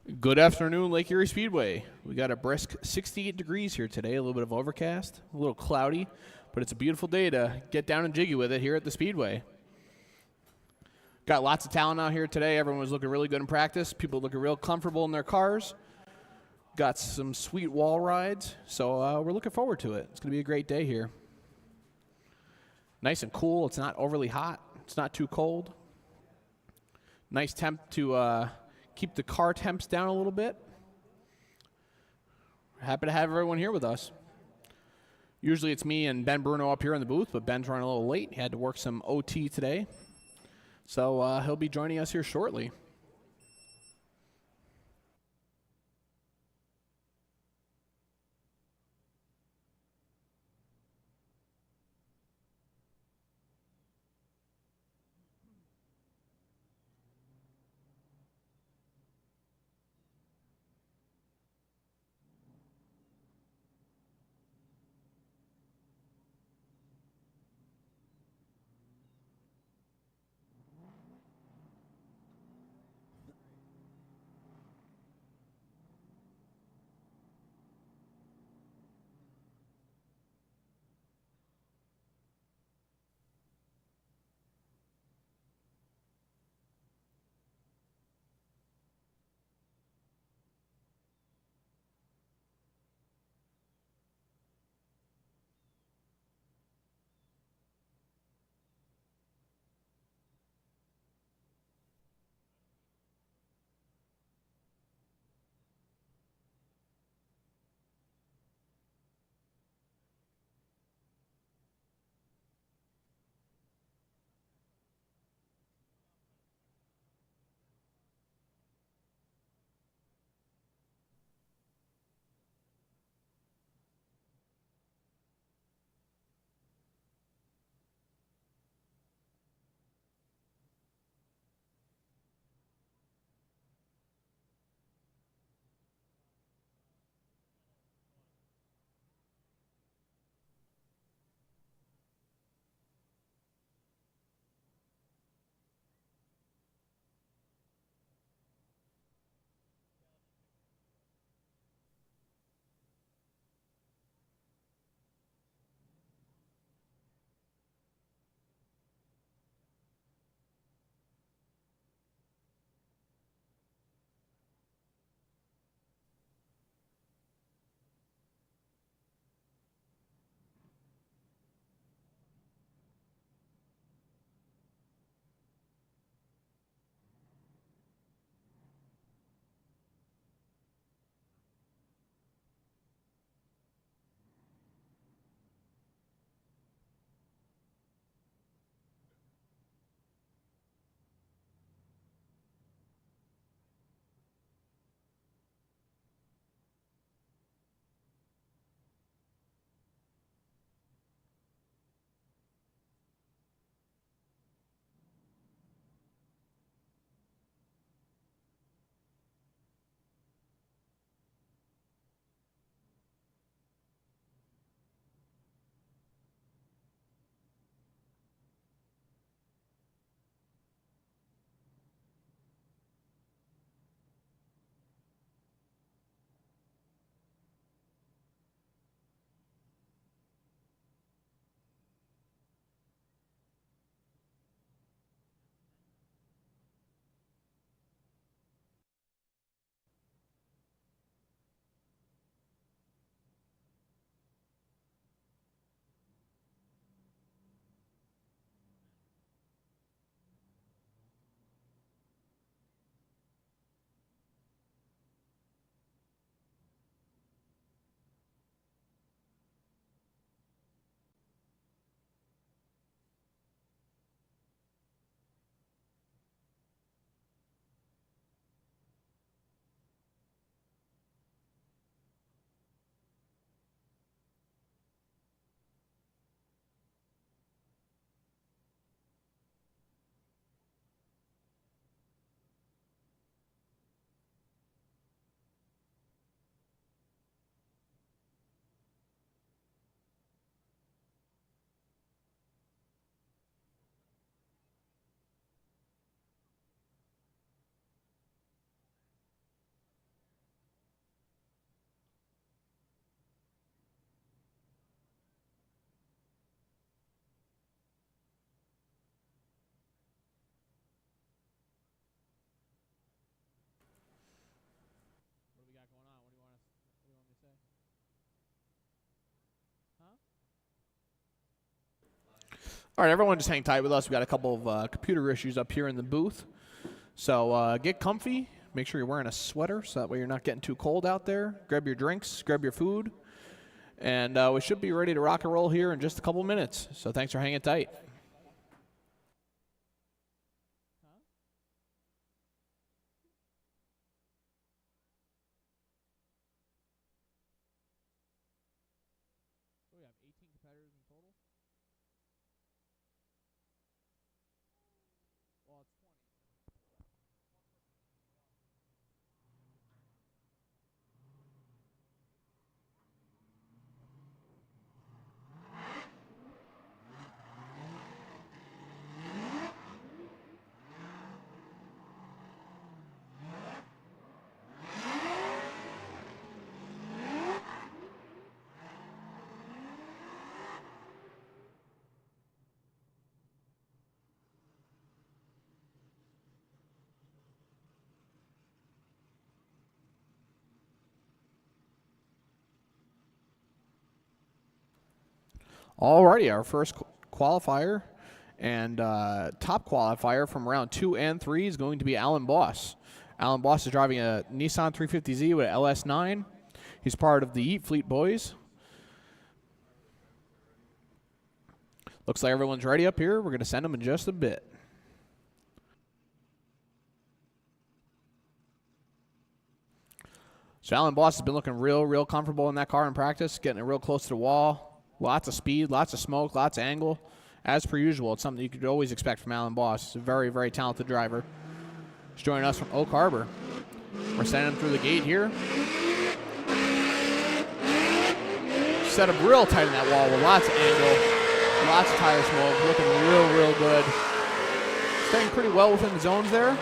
Good afternoon, Lake Erie Speedway. We got a brisk 68 degrees here today, a little bit of overcast, a little cloudy, but it's a beautiful day to get down and jiggy with it here at the Speedway. Got lots of talent out here today. Everyone was looking really good in practice. People looking real comfortable in their cars. Got some sweet wall rides, so we're looking forward to it. It's going to be a great day here. Nice and cool. It's not overly hot. It's not too cold. Nice temp to keep the car temps down a little bit. We're happy to have everyone here with us. Usually it's me and Ben Bruno up here in the booth, but Ben's running a little late. He had to work some OT today. So he'll be joining us here shortly. All right, everyone just hang tight with us. We got a couple of computer issues up here in the booth. So get comfy. Make sure you're wearing a sweater so that way you're not getting too cold out there. Grab your drinks, grab your food. And we should be ready to rock and roll here in just a couple minutes. So thanks for hanging tight. We have 18 competitors in total. Well, it's 20. Alrighty, our first qualifier and top qualifier from round 2 and 3 is going to be Alan Boss. Alan Boss is driving a Nissan 350Z with an LS9. He's part of the Eat Fleet Boys. Looks like everyone's ready up here. We're going to send them in just a bit. So Alan Boss has been looking real comfortable in that car in practice, getting it real close to the wall. Lots of speed, lots of smoke, lots of angle. As per usual, it's something you could always expect from Alan Boss. He's a very talented driver. He's joining us from Oak Harbor. We're sending him through the gate here. Set up real tight in that wall with lots of angle, lots of tire smoke, looking real good. Staying pretty well within the zones there.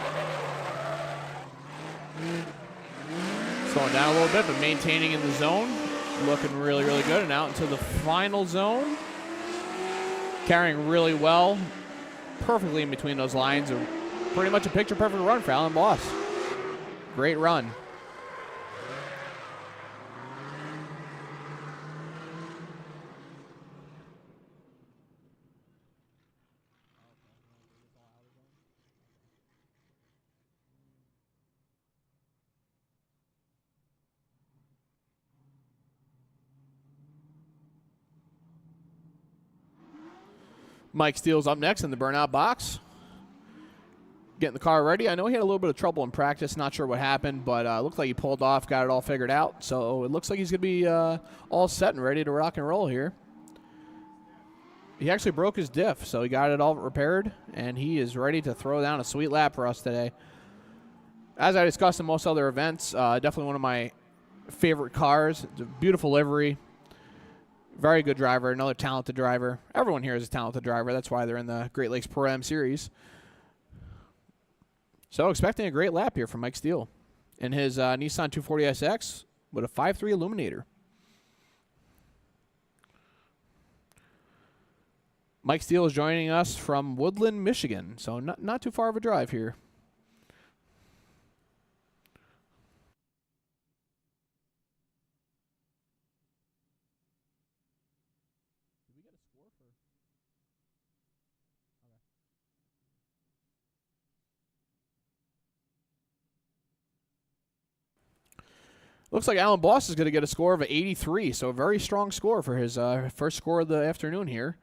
Slowing down a little bit, but maintaining in the zone. Looking really good. And out into the final zone. Carrying really well. Perfectly in between those lines. Pretty much a picture-perfect run for Alan Boss. Great run. Mike Steele's up next in the burnout box. Getting the car ready. I know he had a little bit of trouble in practice. Not sure what happened, but looked like he pulled off, got it all figured out. So it looks like he's going to be all set and ready to rock and roll here. He actually broke his diff, so he got it all repaired, and he is ready to throw down a sweet lap for us today. As I discussed in most other events, definitely one of my favorite cars. It's a beautiful livery. Very good driver, another talented driver. Everyone here is a talented driver. That's why they're in the Great Lakes ProAm series. So expecting a great lap here from Mike Steele in his Nissan 240SX with a 5.3 Illuminator. Mike Steele is joining us from Woodland, Michigan, so not too far of a drive here. Looks like Alan Boss is going to get a score of 83, so a very strong score for his first score of the afternoon here.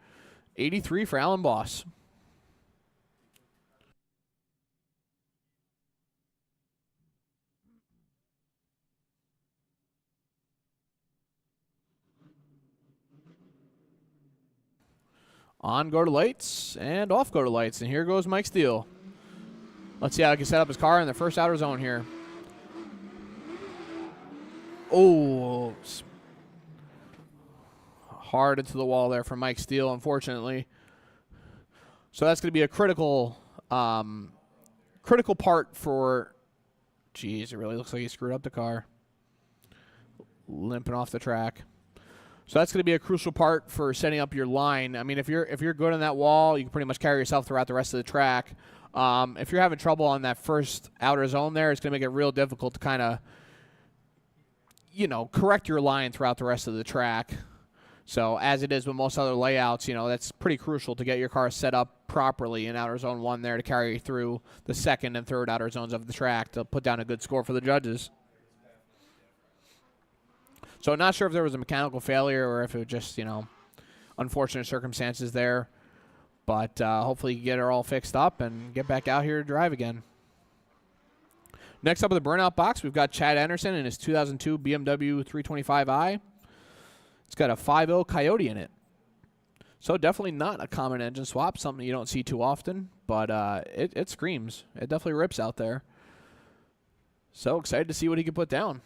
83 for Alan Boss. On go to lights, and off go to lights, and here goes Mike Steele. Let's see how he can set up his car in the first outer zone here. Oh, hard into the wall there from Mike Steele, unfortunately. So that's going to be a critical part for, geez, it really looks like he screwed up the car. Limping off the track. So that's going to be a crucial part for setting up your line. I mean, if you're good on that wall, you can pretty much carry yourself throughout the rest of the track. If you're having trouble on that first outer zone there, it's going to make it real difficult to kind of, correct your line throughout the rest of the track. So as it is with most other layouts, you know, that's pretty crucial to get your car set up properly in outer zone 1 there to carry you through the second and third outer zones of the track to put down a good score for the judges. So not sure if there was a mechanical failure or if it was just, you know, unfortunate circumstances there. But hopefully you get it all fixed up and get back out here to drive again. Next up in the burnout box, we've got Chad Anderson in his 2002 BMW 325i. It's got a 5.0 Coyote in it. So definitely not a common engine swap, something you don't see too often. But it screams. It definitely rips out there. So excited to see what he can put down.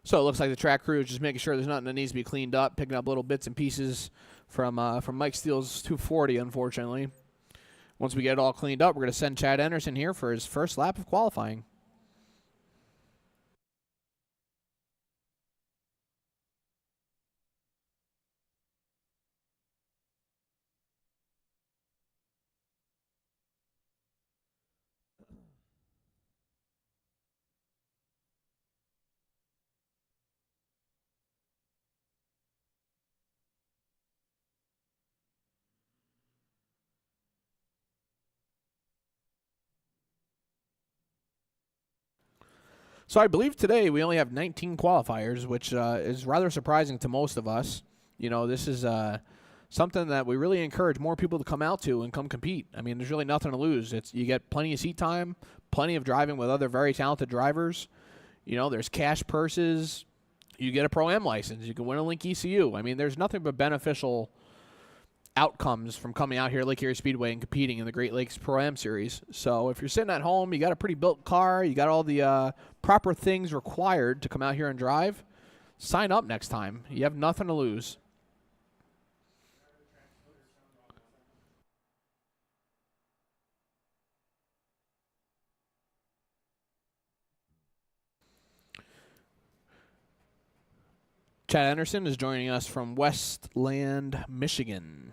So it looks like the track crew is just making sure there's nothing that needs to be cleaned up, picking up little bits and pieces from Mike Steele's 240, unfortunately. Once we get it all cleaned up, we're going to send Chad Anderson here for his first lap of qualifying. So I believe today we only have 19 qualifiers, which is rather surprising to most of us. You know, this is something that we really encourage more people to come out to and come compete. I mean, there's really nothing to lose. You get plenty of seat time, plenty of driving with other very talented drivers. You know, there's cash purses. You get a ProAm license. You can win a Link ECU. I mean, there's nothing but beneficial outcomes from coming out here at Lake Erie Speedway and competing in the Great Lakes Pro-Am Series. So if you're sitting at home, you got a pretty built car, you got all the proper things required to come out here and drive, sign up next time. You have nothing to lose. Chad Anderson is joining us from Westland, Michigan.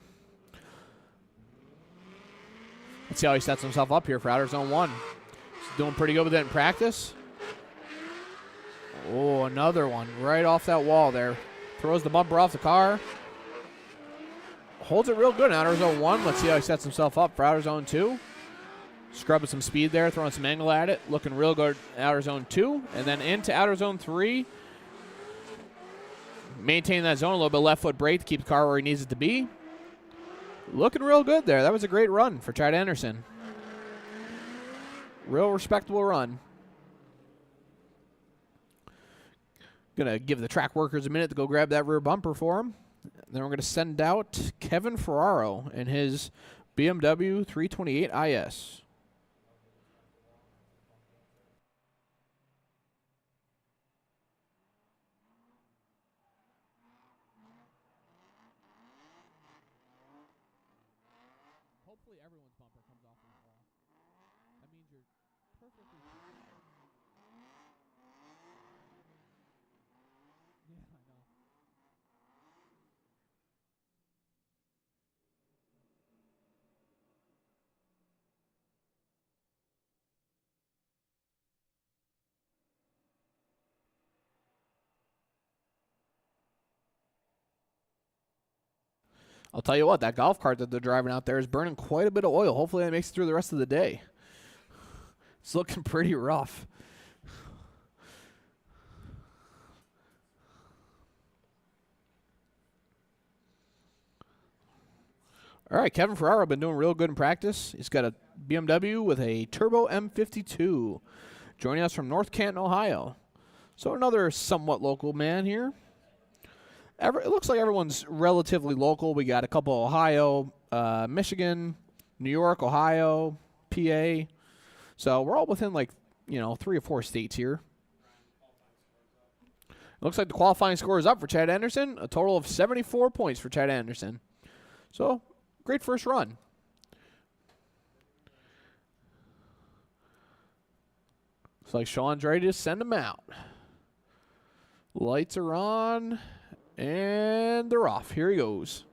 Let's see how he sets himself up here for outer zone 1. He's doing pretty good with it in practice. Oh, another one right off that wall there. Throws the bumper off the car. Holds it real good in outer zone 1. Let's see how he sets himself up for outer zone 2. Scrubbing some speed there, throwing some angle at it. Looking real good in outer zone 2. And then into outer zone 3. Maintaining that zone, a little bit left foot brake to keep the car where he needs it to be. Looking real good there. That was a great run for Chad Anderson. Real respectable run. Going to give the track workers a minute to go grab that rear bumper for him. Then we're going to send out Kevin Ferraro in his BMW 328 IS. Hopefully everyone's bumper comes off the wall. That means you're perfectly fine. Yeah, I know. I'll tell you what, that golf cart that they're driving out there is burning quite a bit of oil. Hopefully that makes it through the rest of the day. It's looking pretty rough. All right, Kevin Ferraro been doing real good in practice. He's got a BMW with a Turbo M52, joining us from North Canton, Ohio. So another somewhat local man here. It looks like everyone's relatively local. We got a couple Ohio, Michigan, New York, Ohio, PA. So we're all within 3 or 4 states here. Looks like the qualifying score is up for Chad Anderson. A total of 74 points for Chad Anderson. So great first run. Looks like Sean's ready to send him out. Lights are on, and they're off. Here he goes.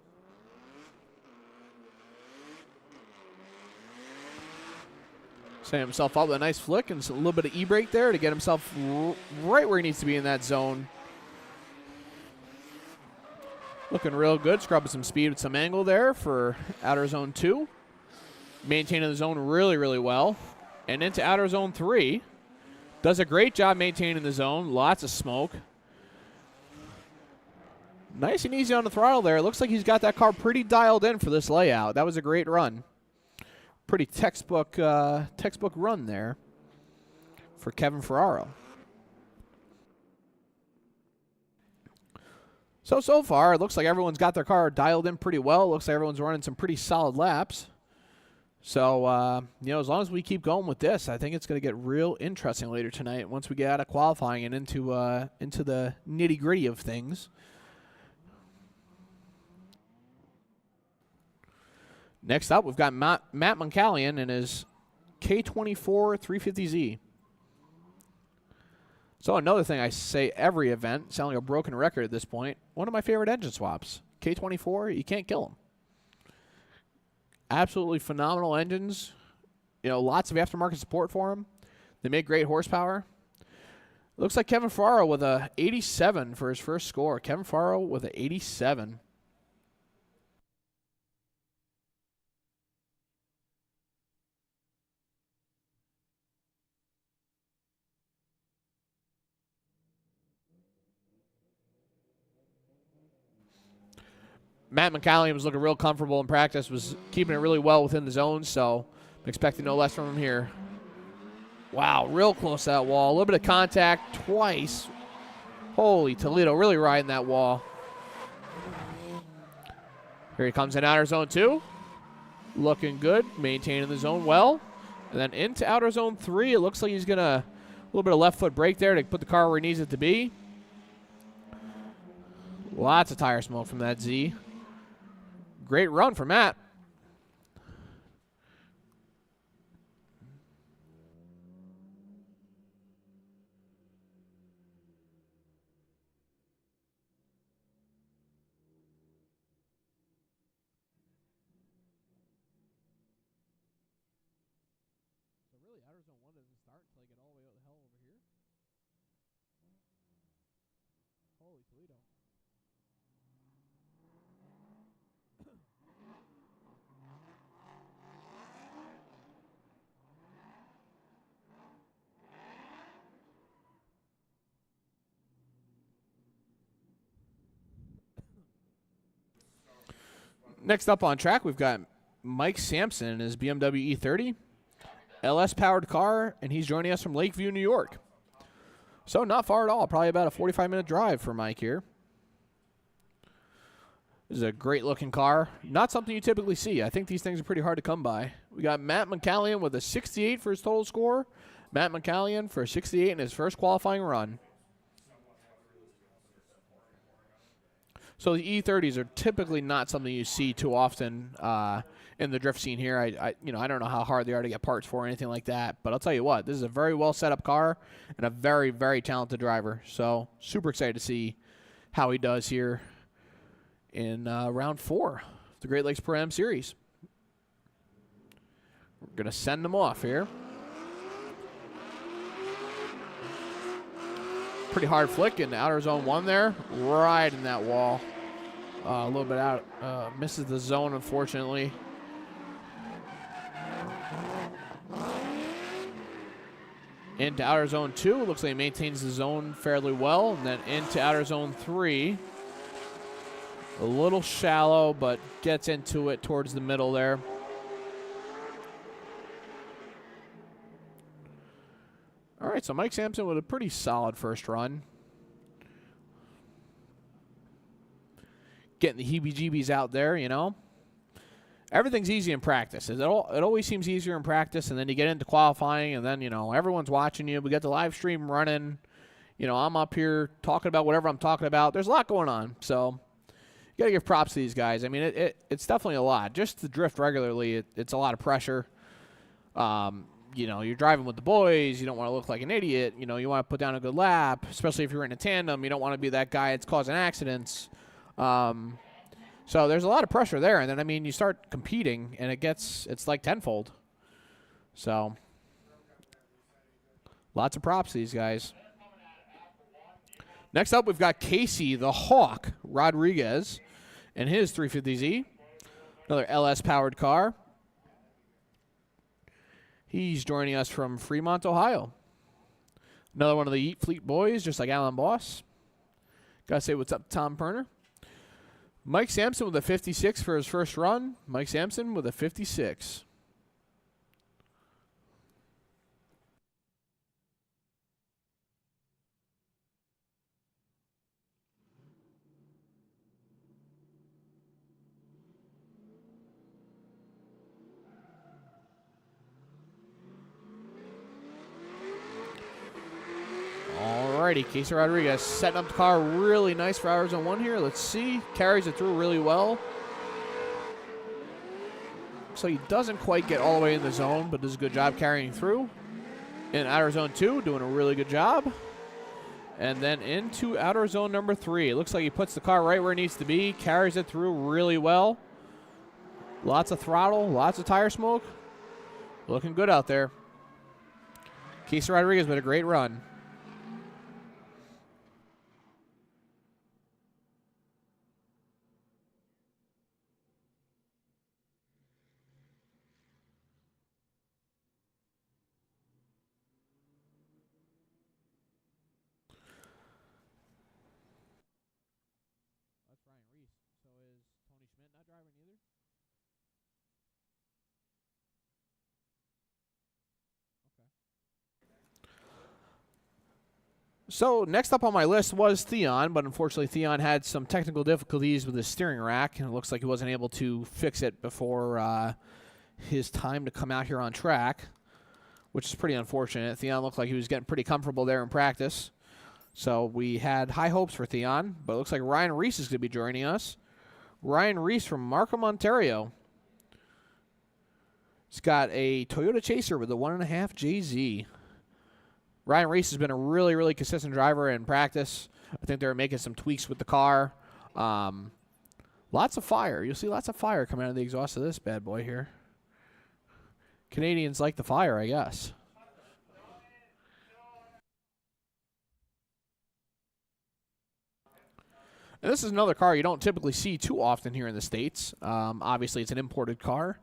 Setting himself up with a nice flick and a little bit of e-brake there to get himself right where he needs to be in that zone. Looking real good, scrubbing some speed with some angle there for outer zone 2. Maintaining the zone really, really well. And into outer zone 3. Does a great job maintaining the zone. Lots of smoke. Nice and easy on the throttle there. It looks like he's got that car pretty dialed in for this layout. That was a great run. Pretty textbook run there for Kevin Ferraro. So far, it looks like everyone's got their car dialed in pretty well. It looks like everyone's running some pretty solid laps. So, you know, as long as we keep going with this, I think it's going to get real interesting later tonight once we get out of qualifying and into the nitty-gritty of things. Next up, we've got Matt Moncallion and his K24 350Z. So another thing I say every event, sounding like a broken record at this point, one of my favorite engine swaps. K24, you can't kill them. Absolutely phenomenal engines. You know, lots of aftermarket support for them. They make great horsepower. Looks like Kevin Ferraro with a 87 for his first score. Kevin Ferraro with an 87. Matt Moncallion was looking real comfortable in practice, was keeping it really well within the zone, so I'm expecting no less from him here. Wow, real close to that wall. A little bit of contact twice. Holy Toledo, really riding that wall. Here he comes in outer zone 2. Looking good, maintaining the zone well. And then into outer zone 3, it looks like he's going to, a little bit of left foot brake there to put the car where he needs it to be. Lots of tire smoke from that Z. Great run for Matt. So really, outer zone 1 doesn't start until I get all the way out the hell over here. Holy Toledo. Next up on track, we've got Mike Sampson in his BMW E30. LS-powered car, and he's joining us from Lakeview, New York. So not far at all. Probably about a 45-minute drive for Mike here. This is a great-looking car. Not something you typically see. I think these things are pretty hard to come by. We got Matt Moncallion with a 68 for his total score. Matt Moncallion for a 68 in his first qualifying run. So the E30s are typically not something you see too often in the drift scene here. I don't know how hard they are to get parts for or anything like that. But I'll tell you what, this is a very well set up car and a very, very talented driver. So super excited to see how he does here in round 4 of the Great Lakes ProAm Series. We're going to send them off here. Pretty hard flick in outer zone 1 there. Right in that wall. A little bit out. Misses the zone, unfortunately. Into outer zone 2. Looks like he maintains the zone fairly well. And then into outer zone 3. A little shallow, but gets into it towards the middle there. All right, so Mike Sampson with a pretty solid first run. Getting the heebie-jeebies out there, you know. Everything's easy in practice. It always seems easier in practice, and then you get into qualifying, and then, you know, everyone's watching you. We got the live stream running. You know, I'm up here talking about whatever I'm talking about. There's a lot going on, so you got to give props to these guys. I mean, it's definitely a lot. Just to drift regularly, it's a lot of pressure. you know, you're driving with the boys. You don't want to look like an idiot. You know, you want to put down a good lap, especially if you're in a tandem. You don't want to be that guy that's causing accidents. So there's a lot of pressure there. And then, I mean, you start competing, and it's like tenfold. So lots of props to these guys. Next up, we've got Casey the Hawk Rodriguez and his 350Z. Another LS-powered car. He's joining us from Fremont, Ohio. Another one of the Yeet Fleet boys, just like Alan Boss. Gotta say what's up to Tom Perner. Mike Sampson with a 56 for his first run. Mike Sampson with a 56. Alrighty, Casey Rodriguez setting up the car really nice for hours on 1 here. Let's see. Carries it through really well. So he doesn't quite get all the way in the zone, but does a good job carrying through. In outer zone 2, doing a really good job. And then into outer zone number 3. It looks like he puts the car right where it needs to be. Carries it through really well. Lots of throttle, lots of tire smoke. Looking good out there. Casey Rodriguez with a great run. So next up on my list was Theon, but unfortunately Theon had some technical difficulties with his steering rack, and it looks like he wasn't able to fix it before his time to come out here on track, which is pretty unfortunate. Theon looked like he was getting pretty comfortable there in practice. So we had high hopes for Theon, but it looks like Ryan Reese is going to be joining us. Ryan Reese from Markham, Ontario. He's got a Toyota Chaser with a 1.5 JZ. Ryan Reese has been a really, really consistent driver in practice. I think they're making some tweaks with the car. Lots of fire. You'll see lots of fire coming out of the exhaust of this bad boy here. Canadians like the fire, I guess. And this is another car you don't typically see too often here in the States. Obviously, it's an imported car.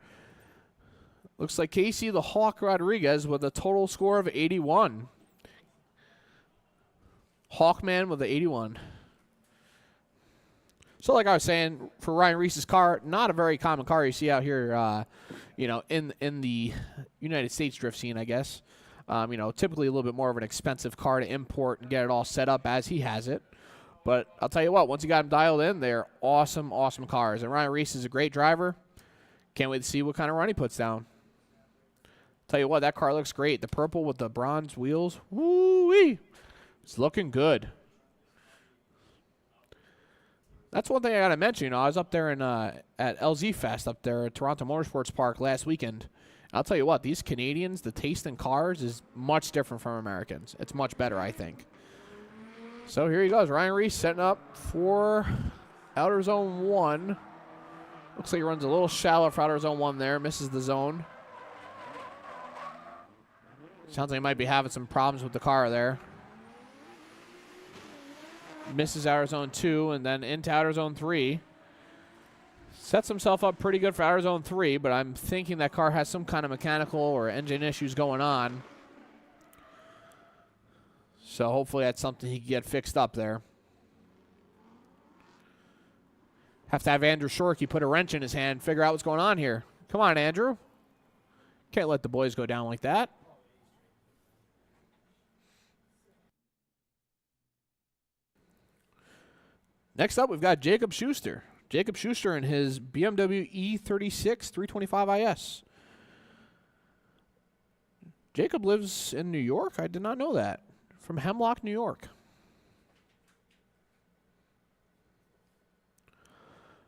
Looks like Casey the Hawk Rodriguez with a total score of 81. Hawkman with the 81. So like I was saying, for Ryan Reese's car, not a very common car you see out here, you know, in the United States drift scene, I guess. You know, typically a little bit more of an expensive car to import and get it all set up as he has it. But I'll tell you what, once you got him dialed in, they're awesome, awesome cars. And Ryan Reese is a great driver. Can't wait to see what kind of run he puts down. Tell you what, that car looks great. The purple with the bronze wheels. Woo-wee! It's looking good. That's one thing I got to mention. You know, I was up there at LZ Fest up there at Toronto Motorsports Park last weekend. I'll tell you what, these Canadians, the taste in cars is much different from Americans. It's much better, I think. So here he goes. Ryan Reese setting up for outer zone 1. Looks like he runs a little shallow for outer zone 1 there. Misses the zone. Sounds like he might be having some problems with the car there. Misses outer zone 2 and then into outer zone 3. Sets himself up pretty good for outer zone 3, but I'm thinking that car has some kind of mechanical or engine issues going on. So hopefully that's something he can get fixed up there. Have to have Andrew Shorkey put a wrench in his hand, figure out what's going on here. Come on, Andrew. Can't let the boys go down like that. Next up, we've got Jacob Schuster. Jacob Schuster in his BMW E36 325IS. Jacob lives in New York. I did not know that. From Hemlock, New York.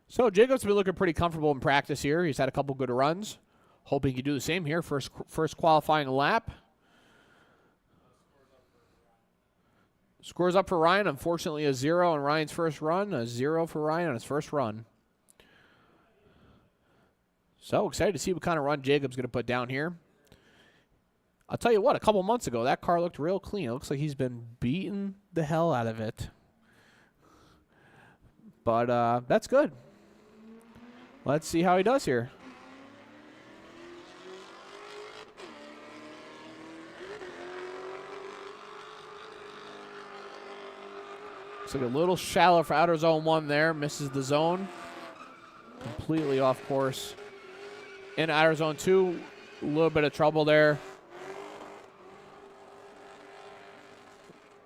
So Jacob's been looking pretty comfortable in practice here. He's had a couple good runs. Hoping he can do the same here. First qualifying lap. Scores up for Ryan. Unfortunately, a 0 on Ryan's first run. A 0 for Ryan on his first run. So excited to see what kind of run Jacob's going to put down here. I'll tell you what, a couple months ago, that car looked real clean. It looks like he's been beating the hell out of it. But that's good. Let's see how he does here. Looks like a little shallow for outer zone 1 there. Misses the zone. Completely off course. In outer zone 2, a little bit of trouble there.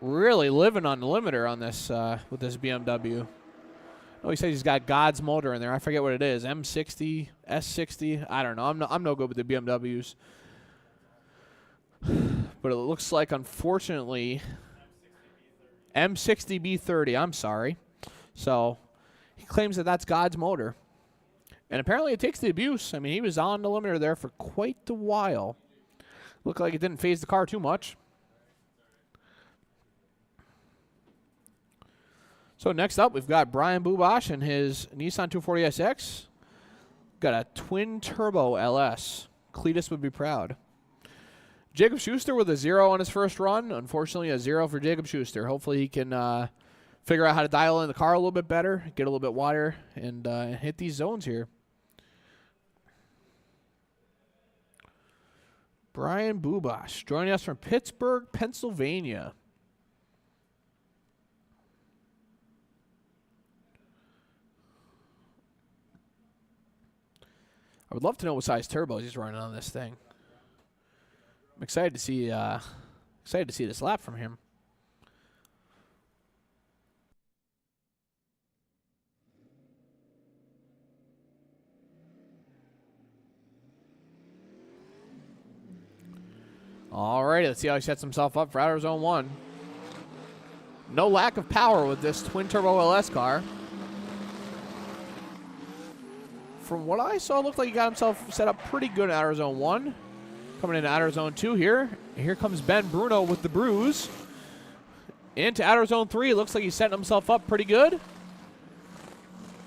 Really living on the limiter on this with this BMW. Oh, he says he's got God's motor in there. I forget what it is. M60, S60. I don't know. I'm no good with the BMWs. But it looks like, unfortunately, M60B30. I'm sorry. So he claims that that's God's motor. And apparently it takes the abuse. I mean, he was on the limiter there for quite a while. Looked like it didn't phase the car too much. So next up, we've got Brian Bubosh and his Nissan 240SX. Got a twin-turbo LS. Cletus would be proud. Jacob Schuster with a 0 on his first run. Unfortunately, a 0 for Jacob Schuster. Hopefully he can figure out how to dial in the car a little bit better, get a little bit wider, and hit these zones here. Brian Bubosh joining us from Pittsburgh, Pennsylvania. I would love to know what size turbos he's running on this thing. I'm excited to see this lap from him. All right, let's see how he sets himself up for outer zone 1. No lack of power with this twin turbo LS car. From what I saw, it looked like he got himself set up pretty good in outer zone 1. Coming into outer zone 2 here. Here comes Ben Bruno with the bruise. Into outer zone 3. Looks like he's setting himself up pretty good.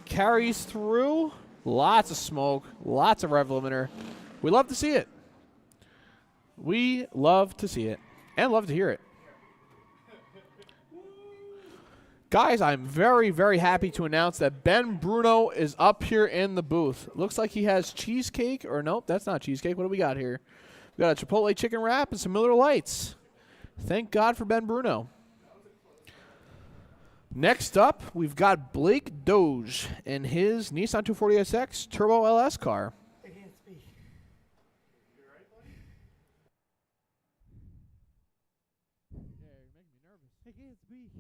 Carries through. Lots of smoke. Lots of rev limiter. We love to see it. We love to see it. And love to hear it. Guys, I'm very, very happy to announce that Ben Bruno is up here in the booth. Looks like he has cheesecake. Or nope, that's not cheesecake. What do we got here? We got a Chipotle chicken wrap and some Miller Lights. Thank God for Ben Bruno. Next up, we've got Blake Doge in his Nissan 240SX Turbo LS car. I can't speak. Yeah, you're making me nervous. I can't speak.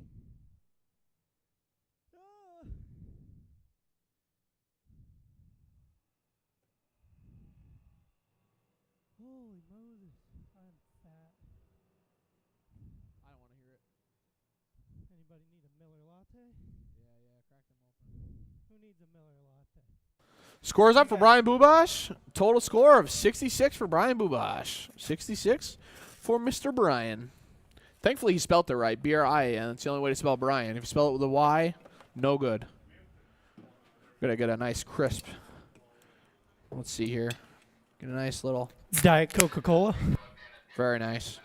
Holy Moses, I'm fat. I don't want to hear it. Anybody need a Miller latte? Yeah, crack them open. Who needs a Miller latte? Scores up for Brian Bubosh. Total score of 66 for Brian Bubosh. 66 for Mr. Brian. Thankfully, he spelled it right. B-R-I-A-N. That's the only way to spell Brian. If you spell it with a Y, no good. Gotta get a nice crisp. Let's see here. Get a nice little. Diet Coca-Cola. Very nice.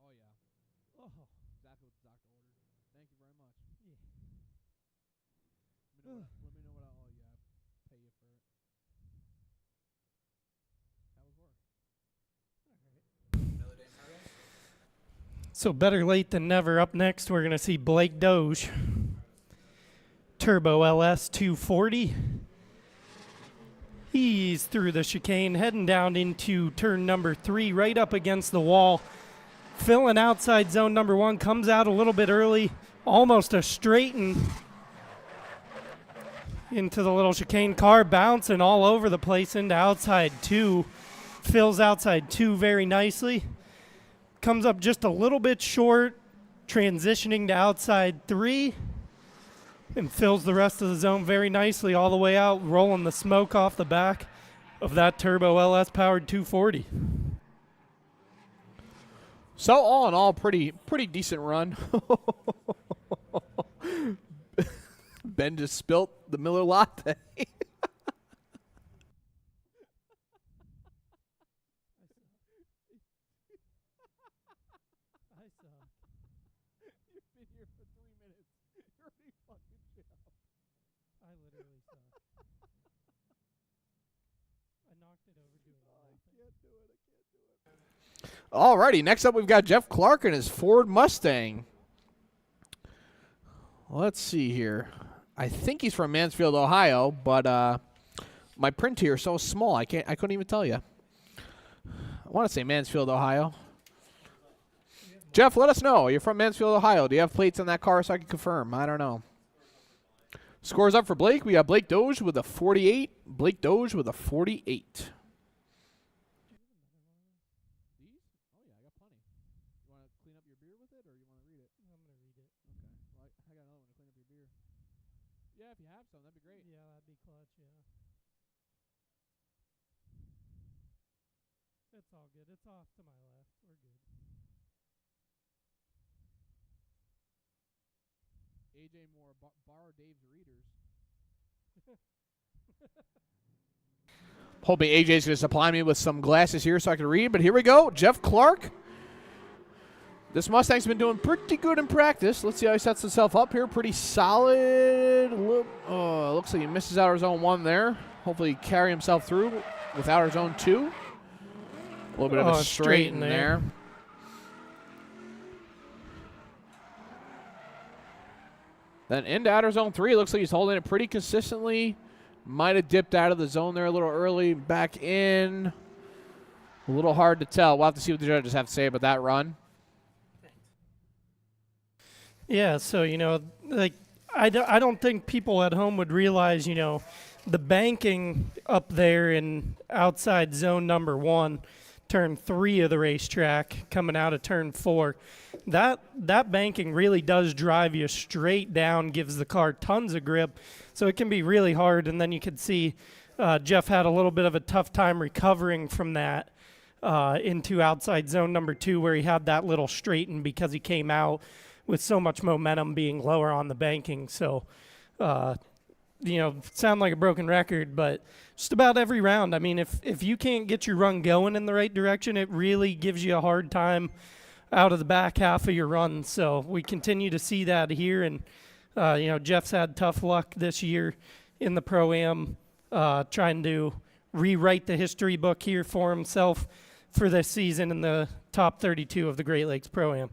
Oh, yeah. Oh. Exactly what the doctor ordered. Thank you very much. Yeah. Let me know what I'll pay you for it. How was work? So better late than never. Up next, we're going to see Blake Doge. Turbo LS 240. He's through the chicane, heading down into turn number 3, right up against the wall. Filling outside zone number 1, comes out a little bit early, almost a straighten into the little chicane. Car bouncing all over the place into outside 2. Fills outside 2 very nicely. Comes up just a little bit short transitioning to outside 3 and fills the rest of the zone very nicely all the way out, rolling the smoke off the back of that turbo LS powered 240. So all in all, pretty decent run. Ben just spilt the Miller Latte. Alrighty, next up we've got Jeff Clark and his Ford Mustang. Let's see here. I think he's from Mansfield, Ohio, but my print here is so small I couldn't even tell you. I want to say Mansfield, Ohio. Jeff, let us know. You're from Mansfield, Ohio. Do you have plates on that car so I can confirm? I don't know. Scores up for Blake. We got Blake Doge with a 48. Blake Doge with a 48. Yeah, if you have some, that'd be great. Yeah, that'd be clutch, yeah. It's all good. It's off to my left. We're good. AJ Moore, borrow Dave's readers. Hoping AJ's going to supply me with some glasses here so I can read, but here we go. Jeff Clark. This Mustang's been doing pretty good in practice. Let's see how he sets himself up here. Pretty solid. Looks like he misses outer zone 1 there. Hopefully carry himself through with outer zone 2. A little bit of a straight in there. Then into outer zone 3. Looks like he's holding it pretty consistently. Might have dipped out of the zone there a little early. Back in. A little hard to tell. We'll have to see what the judges have to say about that run. Yeah, so, like, I don't think people at home would realize, the banking up there in outside zone number 1, turn 3 of the racetrack, coming out of turn 4, that banking really does drive you straight down, gives the car tons of grip, so it can be really hard. And then you could see Jeff had a little bit of a tough time recovering from that into outside zone number 2, where he had that little straighten because he came out with so much momentum being lower on the banking. So, sound like a broken record, but just about every round. I mean, if you can't get your run going in the right direction, it really gives you a hard time out of the back half of your run. So we continue to see that here. And, Jeff's had tough luck this year in the Pro-Am, trying to rewrite the history book here for himself for this season in the top 32 of the Great Lakes Pro-Am.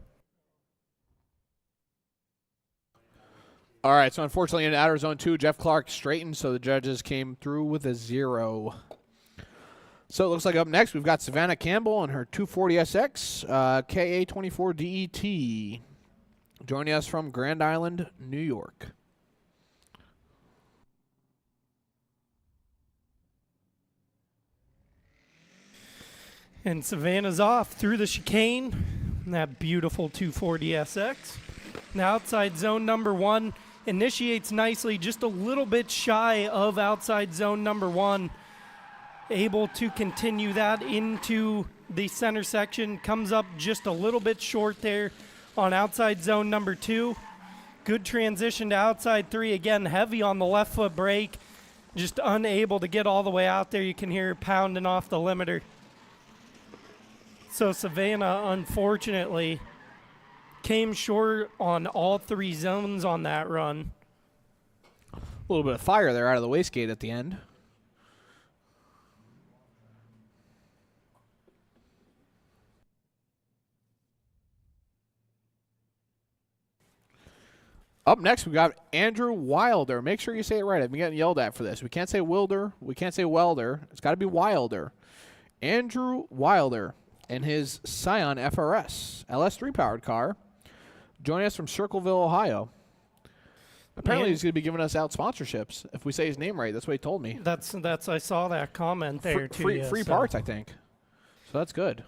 All right, so unfortunately in outer zone 2, Jeff Clark straightened, so the judges came through with a 0. So it looks like up next we've got Savannah Campbell and her 240SX KA24DET joining us from Grand Island, New York. And Savannah's off through the chicane, that beautiful 240SX. Now outside zone number 1 initiates nicely, just a little bit shy of outside zone number 1. Able to continue that into the center section. Comes up just a little bit short there on outside zone number 2. Good transition to outside 3. Again, heavy on the left foot brake. Just unable to get all the way out there. You can hear her pounding off the limiter. So Savannah, unfortunately, came short on all 3 zones on that run. A little bit of fire there out of the wastegate at the end. Up next, we got Andrew Wilder. Make sure you say it right. I've been getting yelled at for this. We can't say Wilder. We can't say Welder. It's got to be Wilder. Andrew Wilder and his Scion FRS LS3 powered car. Joining us from Circleville, Ohio. Apparently, he's going to be giving us out sponsorships. If we say his name right, that's what he told me. That's. I saw that comment there too. Free parts, I think. So that's good.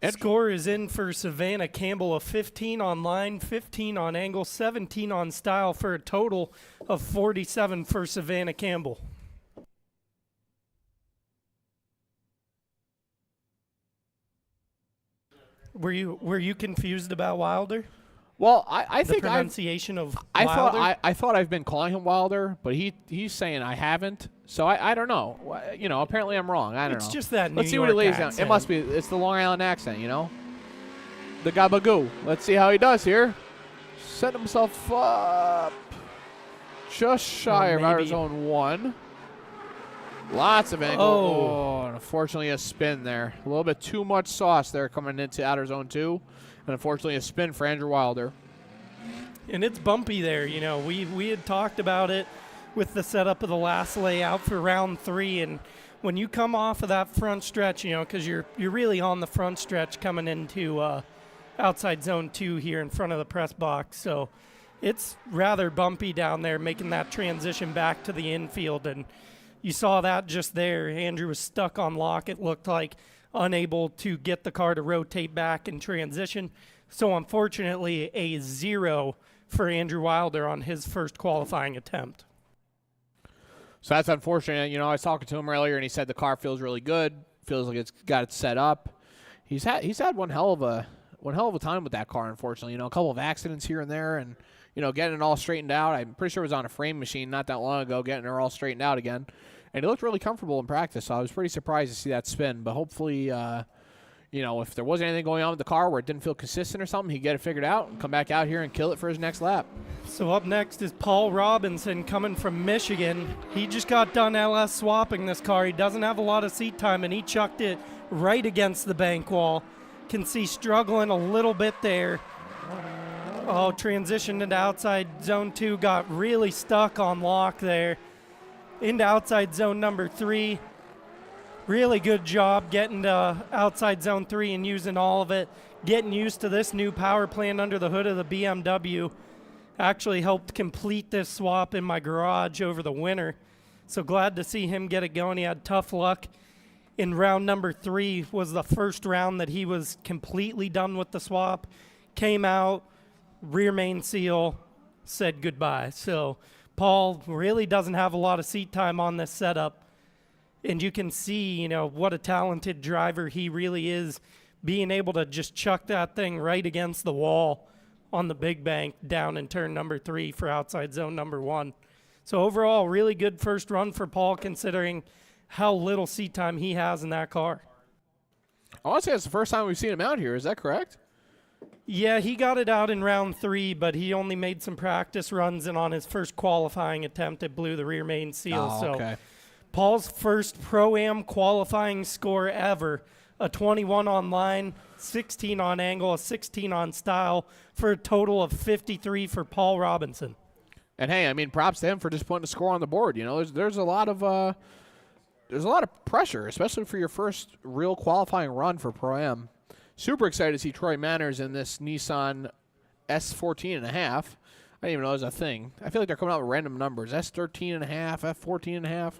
Score is in for Savannah Campbell, a 15 on line, 15 on angle, 17 on style for a total of 47 for Savannah Campbell. Were you confused about Wilder? Well, I think the pronunciation of I Wilder? I thought I've been calling him Wilder, but he's saying I haven't. So I don't know. Apparently I'm wrong. I don't know. It's just that Let's New see York what he lays down. accent. It must be. It's the Long Island accent, The gabagoo. Let's see how he does here. Set himself up just shy of outer zone 1. Lots of angle. Oh, and unfortunately a spin there. A little bit too much sauce there coming into outer zone 2. And unfortunately a spin for Andrew Wilder. And it's bumpy there. We had talked about it with the setup of the last layout for round 3. And when you come off of that front stretch, because you're really on the front stretch coming into outside zone 2 here in front of the press box. So it's rather bumpy down there, making that transition back to the infield. And you saw that just there. Andrew was stuck on lock, it looked like, unable to get the car to rotate back and transition. So unfortunately, a 0 for Andrew Wilder on his first qualifying attempt. So that's unfortunate. I was talking to him earlier, and he said the car feels really good. Feels like it's got it set up. He's had one hell of a time with that car. Unfortunately, a couple of accidents here and there, and getting it all straightened out. I'm pretty sure it was on a frame machine not that long ago, getting it all straightened out again. And he looked really comfortable in practice, so I was pretty surprised to see that spin. But hopefully, if there wasn't anything going on with the car where it didn't feel consistent or something, he'd get it figured out and come back out here and kill it for his next lap. So up next is Paul Robinson coming from Michigan. He just got done LS swapping this car. He doesn't have a lot of seat time, and he chucked it right against the bank wall. Can see struggling a little bit there. Oh, transitioned into outside zone 2, got really stuck on lock there. Into outside zone number 3. Really good job getting to outside zone 3 and using all of it. Getting used to this new power plant under the hood of the BMW. Actually helped complete this swap in my garage over the winter. So glad to see him get it going. He had tough luck. In round number 3 was the first round that he was completely done with the swap. Came out, rear main seal, said goodbye. So Paul really doesn't have a lot of seat time on this setup. And you can see, what a talented driver he really is, being able to just chuck that thing right against the wall on the big bank down in turn number 3 for outside zone number 1. So overall, really good first run for Paul considering how little seat time he has in that car. I want to say it's the first time we've seen him out here. Is that correct? Yeah, he got it out in round 3, but he only made some practice runs, and on his first qualifying attempt, it blew the rear main seal. Okay. So Paul's first Pro-Am qualifying score ever, a 21 on line, 16 on angle, a 16 on style, for a total of 53 for Paul Robinson. And hey, props to him for just putting a score on the board. There's a lot of pressure, especially for your first real qualifying run for Pro-Am. Super excited to see Troy Manners in this Nissan S14.5. I didn't even know it was a thing. I feel like they're coming out with random numbers. S13.5, F14.5.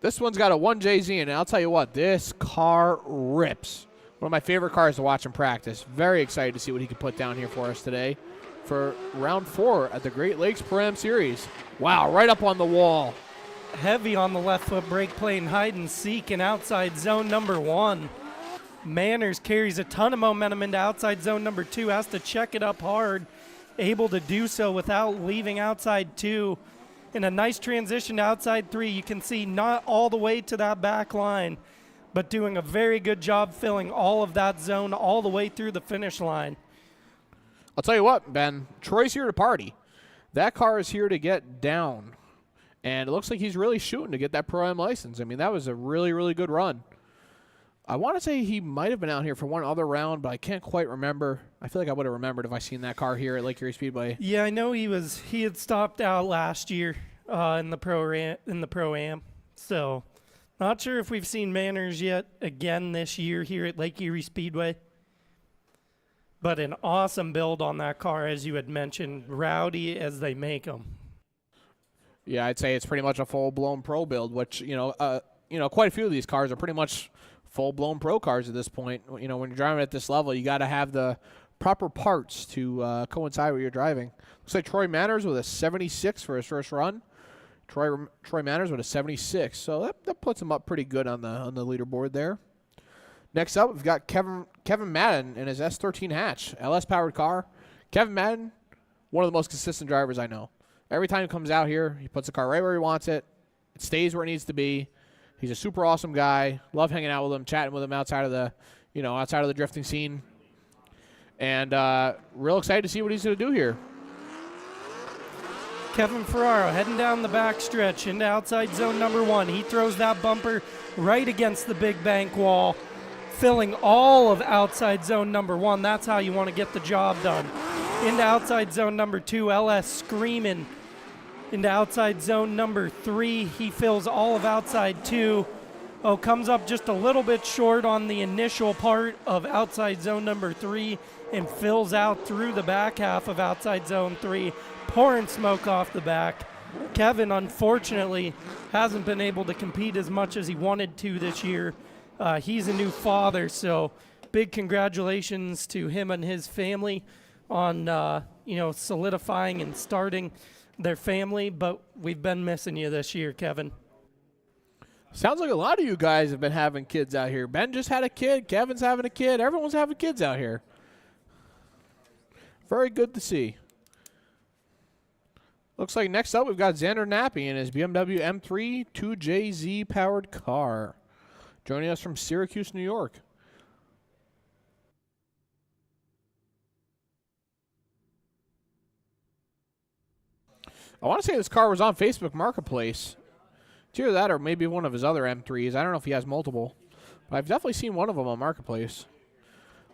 This one's got a 1JZ, and I'll tell you what, this car rips. One of my favorite cars to watch in practice. Very excited to see what he can put down here for us today for round 4 at the Great Lakes Pro-Am Series. Wow, right up on the wall. Heavy on the left foot brake, playing hide and seek in outside zone number 1. Manners carries a ton of momentum into outside zone number 2, has to check it up hard, able to do so without leaving outside 2. In a nice transition to outside 3, you can see not all the way to that back line, but doing a very good job filling all of that zone all the way through the finish line. I'll tell you what, Ben, Troy's here to party. That car is here to get down, and it looks like he's really shooting to get that Pro-Am license. That was a really, really good run. I want to say he might have been out here for one other round, but I can't quite remember. I feel like I would have remembered if I seen that car here at Lake Erie Speedway. Yeah, I know he had stopped out last year in the Pro-Am. So, not sure if we've seen Manners yet again this year here at Lake Erie Speedway. But an awesome build on that car, as you had mentioned, rowdy as they make them. Yeah, I'd say it's pretty much a full-blown pro build, which quite a few of these cars are pretty much full-blown pro cars at this point. You know, when you're driving at this level, you got to have the proper parts to coincide with your driving. Looks like Troy Manners with a 76 for his first run. Troy Manners with a 76, so that puts him up pretty good on the leaderboard there. Next up, we've got Kevin Madden in his S13 hatch, LS-powered car. Kevin Madden, one of the most consistent drivers I know. Every time he comes out here, he puts the car right where he wants it. It stays where it needs to be. He's a super awesome guy. Love hanging out with him, chatting with him outside of the drifting scene. And real excited to see what he's going to do here. Kevin Ferraro heading down the back stretch into outside zone number 1. He throws that bumper right against the big bank wall, filling all of outside zone number 1. That's how you want to get the job done. Into outside zone number 2, LS screaming. Into outside zone number 3, he fills all of outside 2. Oh, comes up just a little bit short on the initial part of outside zone number 3 and fills out through the back half of outside zone 3, pouring smoke off the back. Kevin, unfortunately, hasn't been able to compete as much as he wanted to this year. He's a new father, so big congratulations to him and his family on solidifying and starting their family, but we've been missing you this year, Kevin. Sounds like a lot of you guys have been having kids out here. Ben just had a kid. Kevin's having a kid. Everyone's having kids out here. Very good to see. Looks like next up we've got Xander Nappy in his BMW M3 2JZ powered car. Joining us from Syracuse, New York. I want to say this car was on Facebook Marketplace. It's either that or maybe one of his other M3s. I don't know if he has multiple. But I've definitely seen one of them on Marketplace.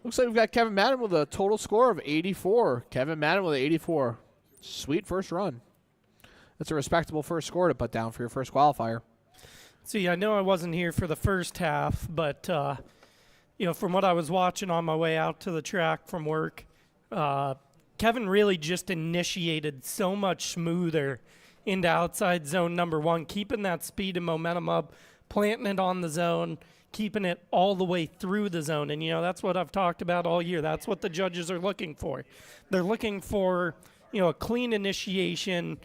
Looks like we've got Kevin Madden with a total score of 84. Kevin Madden with an 84. Sweet first run. That's a respectable first score to put down for your first qualifier. See, I know I wasn't here for the first half, but, from what I was watching on my way out to the track from work, Kevin really just initiated so much smoother into outside zone number 1, keeping that speed and momentum up, planting it on the zone, keeping it all the way through the zone. And, that's what I've talked about all year. That's what the judges are looking for. They're looking for, a clean initiation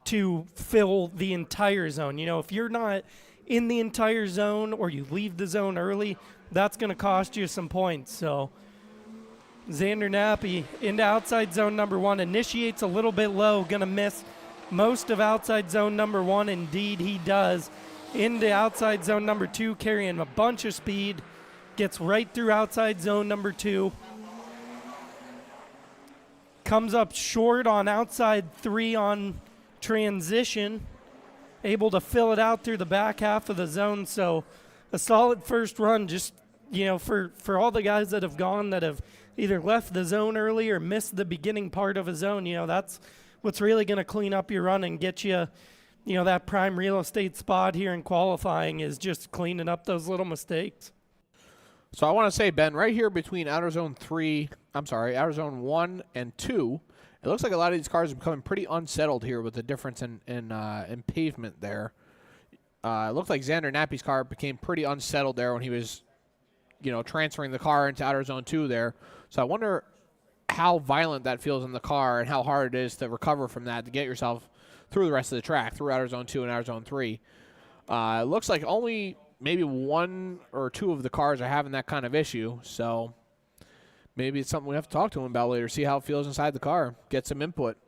to fill the entire zone. If you're not in the entire zone or you leave the zone early, that's going to cost you some points. So Xander Nappy into outside zone number 1, initiates a little bit low, going to miss most of outside zone number 1. Indeed, he does. Into outside zone number 2, carrying a bunch of speed, gets right through outside zone number 2. Comes up short on outside 3 on transition, able to fill it out through the back half of the zone. So a solid first run, just, for all the guys that have gone that have either left the zone early or missed the beginning part of a zone, that's what's really going to clean up your run and get you, that prime real estate spot here in qualifying is just cleaning up those little mistakes. So I want to say, Ben, right here between outer zone 1 and 2, it looks like a lot of these cars are becoming pretty unsettled here with the difference in pavement there. It looked like Xander Nappy's car became pretty unsettled there when he was, transferring the car into outer zone 2 there. So I wonder how violent that feels in the car and how hard it is to recover from that to get yourself through the rest of the track, through outer zone 2 and outer zone 3. It looks like only maybe 1 or 2 of the cars are having that kind of issue. So maybe it's something we have to talk to him about later, see how it feels inside the car, get some input.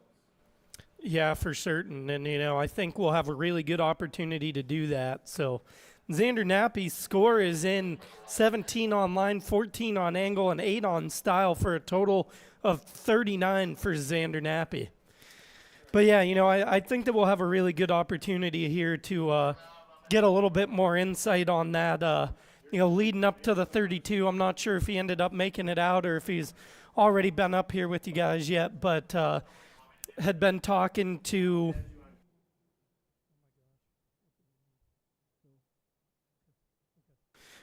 Yeah, for certain. And, I think we'll have a really good opportunity to do that. So Xander Nappy's score is in 17 on line, 14 on angle, and 8 on style for a total of 39 for Xander Nappy. But, yeah, I think that we'll have a really good opportunity here to get a little bit more insight on that, leading up to the 32. I'm not sure if he ended up making it out or if he's already been up here with you guys yet, but had been talking to –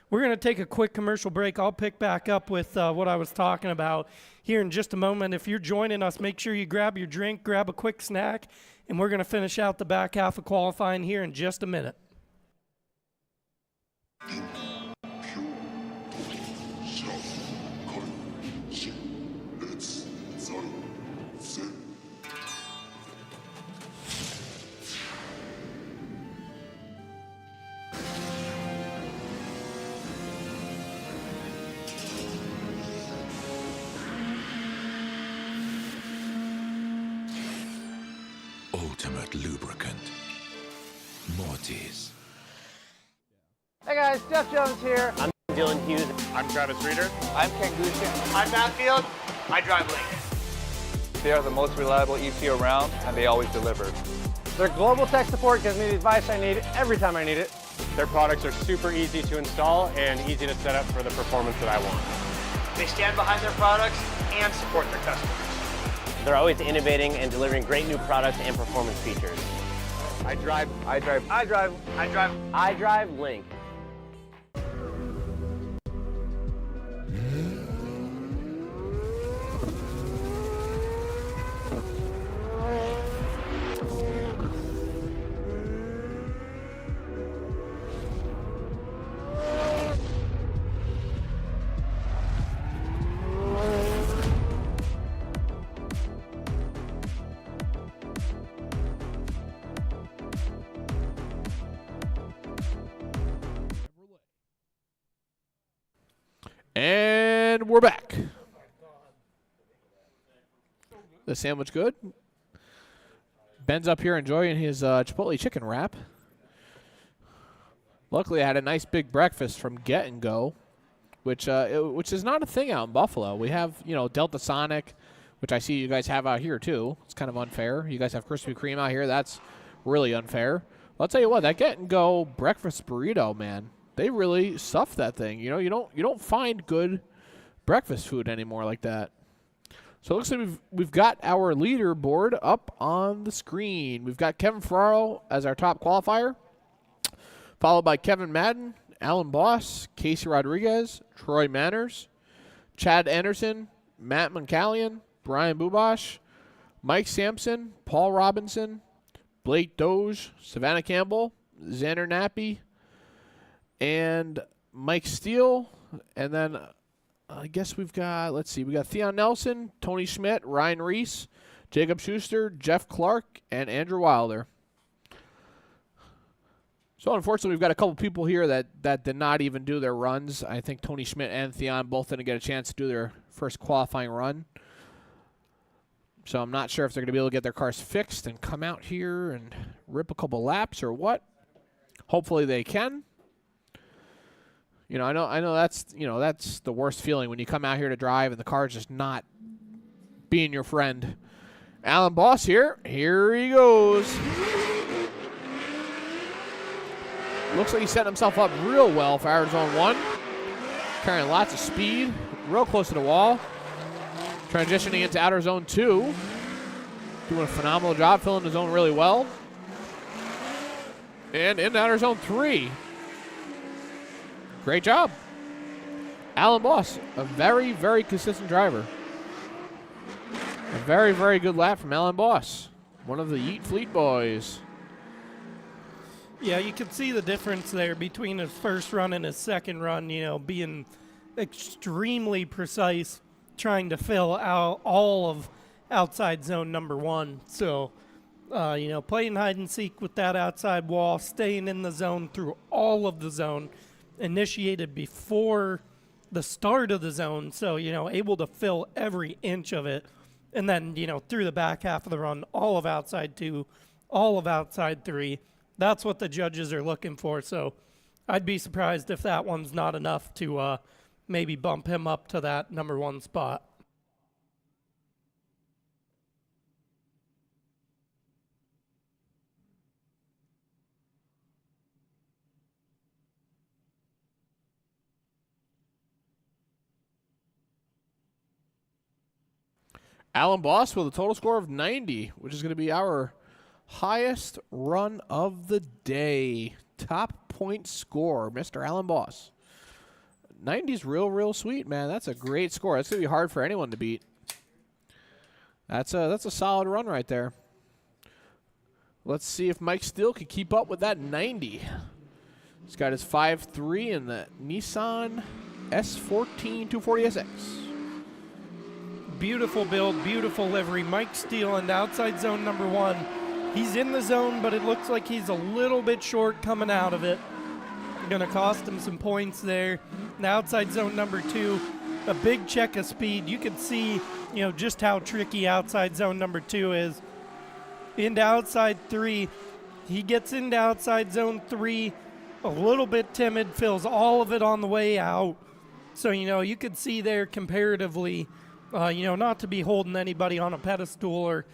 we're going to take a quick commercial break. I'll pick back up with what I was talking about here in just a moment. If you're joining us, make sure you grab your drink, grab a quick snack, and we're going to finish out the back half of qualifying here in just a minute. ultimate lubricant. Moty's. Hey guys, Jeff Jones here. I'm Dylan Hughes. I'm Travis Reeder. I'm Ken Gushin. I'm Matt Field. I drive Lincoln. They are the most reliable ECU around, and they always deliver. Their global tech support gives me the advice I need every time I need it. Their products are super easy to install and easy to set up for the performance that I want. They stand behind their products and support their customers. They're always innovating and delivering great new products and performance features. I drive Link. And we're back. The sandwich good? Ben's up here enjoying his Chipotle chicken wrap. Luckily, I had a nice big breakfast from Get and Go, which is not a thing out in Buffalo. We have, Delta Sonic, which I see you guys have out here too. It's kind of unfair. You guys have Krispy Kreme out here. That's really unfair. I'll tell you what, that Get and Go breakfast burrito, man. They really stuffed that thing. You don't find good breakfast food anymore like that. So it looks like we've got our leaderboard up on the screen. We've got Kevin Ferraro as our top qualifier, followed by Kevin Madden, Alan Boss, Casey Rodriguez, Troy Manners, Chad Anderson, Matt Moncallion, Brian Bubosh, Mike Sampson, Paul Robinson, Blake Doge, Savannah Campbell, Xander Nappy, and Mike Steele. And then I guess we got Theon Nelson, Tony Schmidt, Ryan Reese, Jacob Schuster, Jeff Clark, and Andrew Wilder. So unfortunately, we've got a couple people here that did not even do their runs. I think Tony Schmidt and Theon both didn't get a chance to do their first qualifying run. So I'm not sure if they're going to be able to get their cars fixed and come out here and rip a couple laps or what. Hopefully they can. I know that's the worst feeling when you come out here to drive and the car's just not being your friend. Alan Boss here. Here he goes. Looks like he's setting himself up real well for Arizona 1. Carrying lots of speed. Real close to the wall. Transitioning into outer zone 2. Doing a phenomenal job filling the zone really well. And in outer zone 3. Great job. Alan Boss, a very, very consistent driver. A very, very good lap from Alan Boss. One of the Yeet Fleet boys. Yeah, you can see the difference there between his first run and his second run, being extremely precise, trying to fill out all of outside zone number 1. So, playing hide and seek with that outside wall, staying in the zone through all of the zone, initiated before the start of the zone. So, able to fill every inch of it. And then, through the back half of the run, all of outside 2, all of outside 3. That's what the judges are looking for. So I'd be surprised if that one's not enough to maybe bump him up to that number 1 spot. Alan Boss with a total score of 90, which is going to be our highest run of the day. Top point score, Mr. Alan Boss. 90's real sweet, man. That's a great score. That's going to be hard for anyone to beat. That's a solid run right there. Let's see if Mike Steele can keep up with that 90. He's got his 5.3 in the Nissan S14 240SX. Beautiful build, beautiful livery. Mike Steele in outside zone number 1. He's in the zone, but it looks like he's a little bit short coming out of it. Going to cost him some points there. In outside zone number 2, a big check of speed. You can see, just how tricky outside zone number 2 is. into outside 3. He gets into outside zone 3, a little bit timid, fills all of it on the way out. So, you could see there comparatively, not to be holding anybody on a pedestal or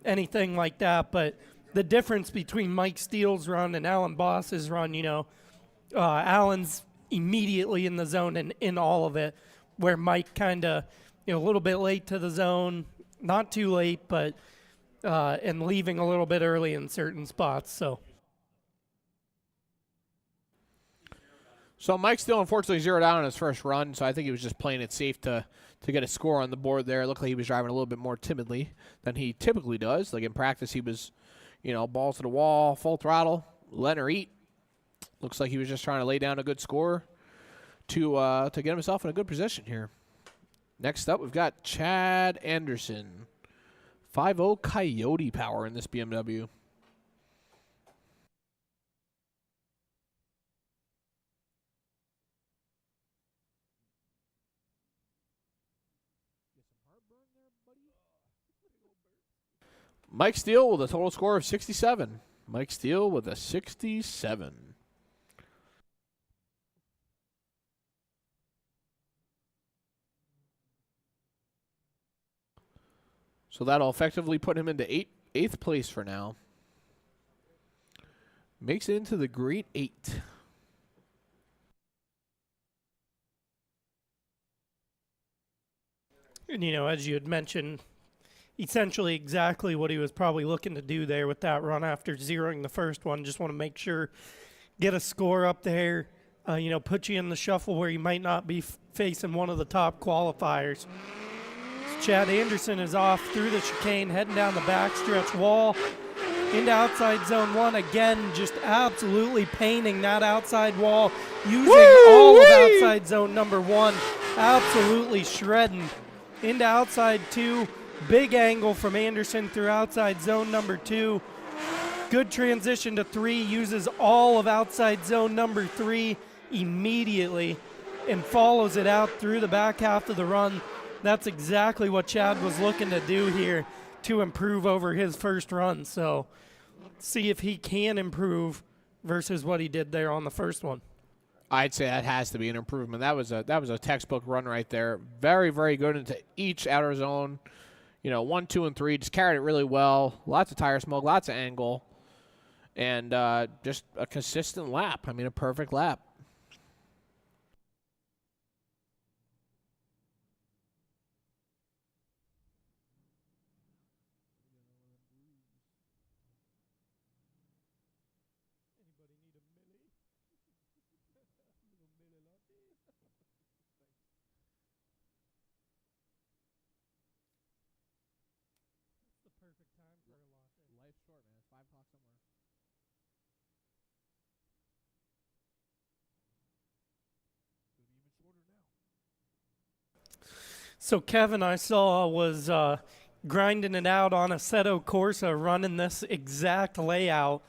anything like that, but the difference between Mike Steele's run and Alan Boss's run, Alan's immediately in the zone and in all of it, where Mike kind of, a little bit late to the zone, not too late, but and leaving a little bit early in certain spots. So Mike Steele unfortunately zeroed out on his first run, so I think he was just playing it safe to get a score on the board there. It looked like he was driving a little bit more timidly than he typically does. Like in practice, he was, balls to the wall, full throttle, letting her eat. Looks like he was just trying to lay down a good score to get himself in a good position here. Next up, we've got Chad Anderson. 5.0 Coyote power in this BMW. Mike Steele with a total score of 67. Mike Steele with a 67. So that'll effectively put him into eighth place for now. Makes it into the Great 8. And, as you had mentioned, essentially exactly what he was probably looking to do there with that run after zeroing the first one. Just want to make sure, get a score up there, put you in the shuffle where you might not be facing one of the top qualifiers. Chad Anderson is off through the chicane, heading down the backstretch wall into outside zone 1. Again, just absolutely painting that outside wall, using all of outside zone number 1, absolutely shredding. Into outside 2, big angle from Anderson through outside zone number 2. Good transition to 3, uses all of outside zone number 3 immediately and follows it out through the back half of the run. That's exactly what Chad was looking to do here to improve over his first run. So see if he can improve versus what he did there on the first one. I'd say that has to be an improvement. That was a textbook run right there. Very, very good into each outer zone. 1, 2, and 3. Just carried it really well. Lots of tire smoke, lots of angle. And just a consistent lap. I mean, a perfect lap. Life's short, man. It's 5 o'clock somewhere. It's going to be even shorter now. So Kevin, I saw, was grinding it out on Assetto Corsa, running this exact layout.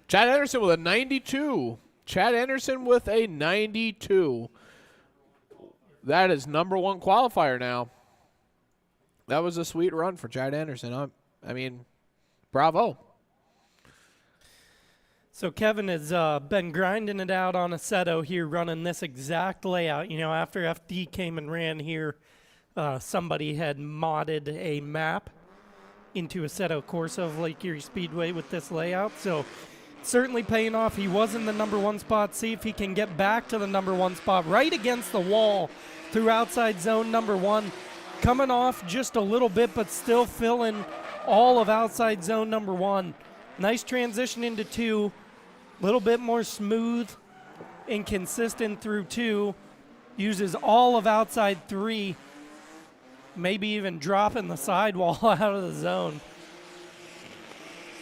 Chad Anderson with a 92. Chad Anderson with a 92. That is number 1 qualifier now. That was a sweet run for Chad Anderson. I mean, bravo. So Kevin has been grinding it out on Assetto here, running this exact layout. After FD came and ran here, somebody had modded a map into Assetto Corsa of Lake Erie Speedway with this layout. So certainly paying off. He was in the number 1 spot. See if he can get back to the number 1 spot right against the wall through outside zone number 1. Coming off just a little bit, but still filling all of outside zone number 1. Nice transition into 2. A little bit more smooth and consistent through 2. Uses all of outside 3. Maybe even dropping the sidewall out of the zone.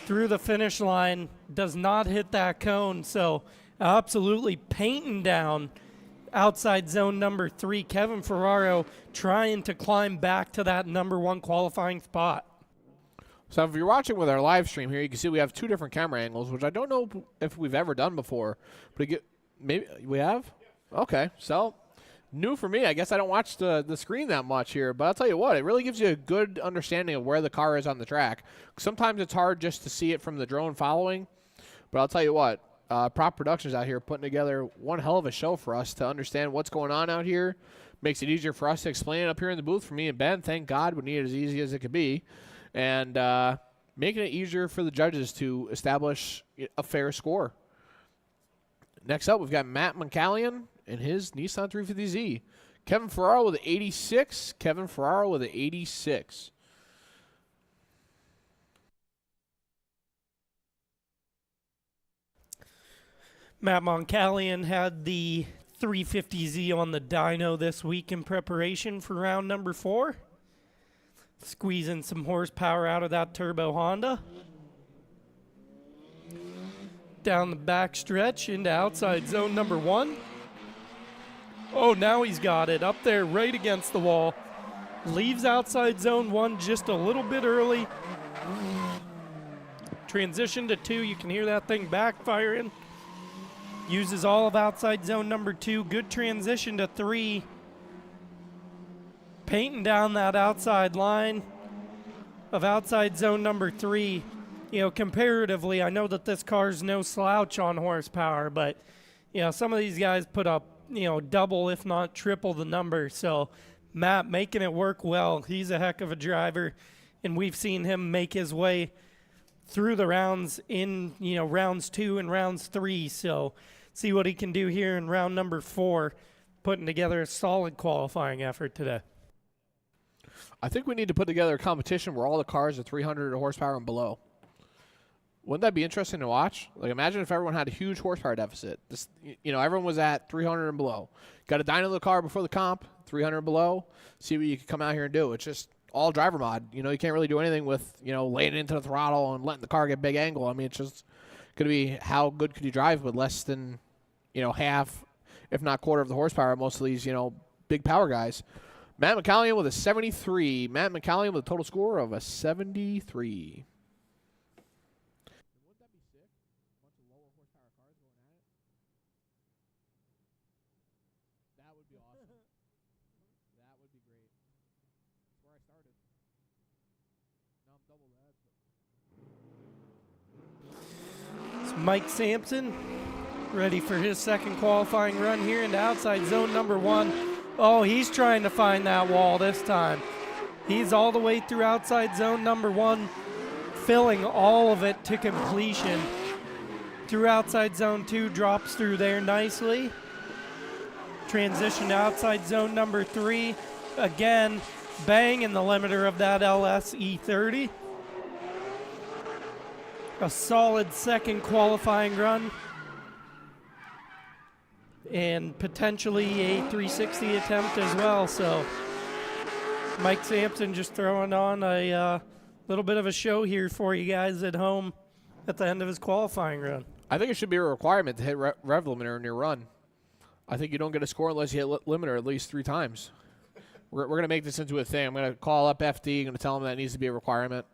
Through the finish line. Does not hit that cone. So absolutely painting down outside zone number 3. Kevin Ferraro trying to climb back to that number 1 qualifying spot. So if you're watching with our live stream here, you can see we have 2 different camera angles, which I don't know if we've ever done before. But maybe we have? Okay. So New for me. I guess I don't watch the screen that much here, but I'll tell you what, it really gives you a good understanding of where the car is on the track. Sometimes it's hard just to see it from the drone following, but I'll tell you what, Prop Productions out here putting together one hell of a show for us to understand what's going on out here. Makes it easier for us to explain it up here in the booth for me and Ben. Thank God we need it as easy as it could be. And making it easier for the judges to establish a fair score. Next up, we've got Matt McCallion and his Nissan 350Z. Kevin Ferraro with an 86. Kevin Ferraro with an 86. Matt Moncallion had the 350Z on the dyno this week in preparation for round number 4. Squeezing some horsepower out of that turbo Honda. Down the back stretch into outside zone number 1. Oh, now he's got it up there right against the wall. Leaves outside zone 1 just a little bit early. Transition to 2, you can hear that thing backfiring. Uses all of outside zone number 2. Good transition to 3. Painting down that outside line of outside zone number 3. You know, comparatively, I know that this car's no slouch on horsepower, but, you know, some of these guys put up, you know, double, if not triple the number. So Matt making it work well. He's a heck of a driver, and we've seen him make his way through the rounds in, you know, rounds 2 and rounds 3. So see what he can do here in round number 4, putting together a solid qualifying effort today. I think we need to put together a competition where all the cars are 300 horsepower and below. Wouldn't that be interesting to watch? Like, imagine if everyone had a huge horsepower deficit. This, you know, everyone was at 300 and below. Got a dyno the car before the comp, 300 and below. See what you can come out here and do. It's just all driver mod. You know, you can't really do anything with, you know, laying into the throttle and letting the car get big angle. I mean, it's just going to be how good could you drive with less than, you know, half, if not quarter of the horsepower of most of these, you know, big power guys. Matt McCallion with a 73. Matt McCallion with a total score of a 73. It's Mike Sampson ready for his second qualifying run here into outside zone number 1. Oh, he's trying to find that wall this time. He's all the way through outside zone number 1, filling all of it to completion. Through outside zone 2, drops through there nicely. Transition to outside zone number 3. Again, bang in the limiter of that LS E30. A solid second qualifying run. And potentially a 360 attempt as well. So Mike Sampson just throwing on a little bit of a show here for you guys at home at the end of his qualifying run. I think it should be a requirement to hit rev limiter in your run. I think you don't get a score unless you hit limiter at least 3 times. We're going to make this into a thing. I'm going to call up FD. I'm going to tell them that needs to be a requirement.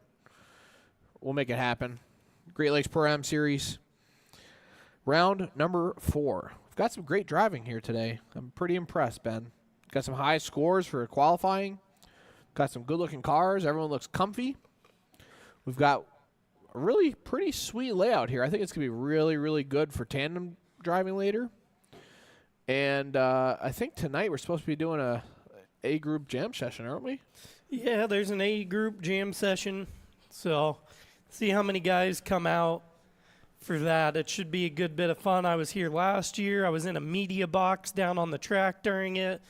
We'll make it happen. Great Lakes ProAm Series. Round number 4. We've got some great driving here today. I'm pretty impressed, Ben. Got some high scores for qualifying. Got some good-looking cars. Everyone looks comfy. We've got a really pretty sweet layout here. I think it's going to be really, really good for tandem driving later. And I think tonight we're supposed to be doing a A-group jam session, aren't we? Yeah, there's an A-group jam session. So see how many guys come out for that. It should be a good bit of fun. I was here last year. I was in a media box down on the track during it.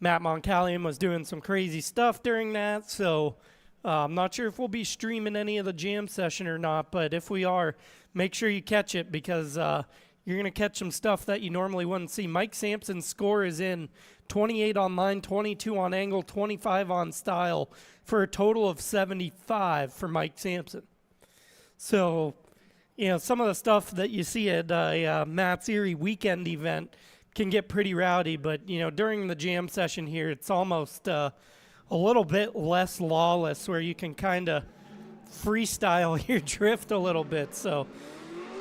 Matt Moncallion was doing some crazy stuff during that, so I'm not sure if we'll be streaming any of the jam session or not, but if we are, make sure you catch it because you're going to catch some stuff that you normally wouldn't see. Mike Sampson's score is in 28 on line, 22 on angle, 25 on style for a total of 75 for Mike Sampson. So, you know, some of the stuff that you see at Matt's Erie weekend event can get pretty rowdy, but, you know, during the jam session here, it's almost a little bit less lawless where you can kind of freestyle your drift a little bit. So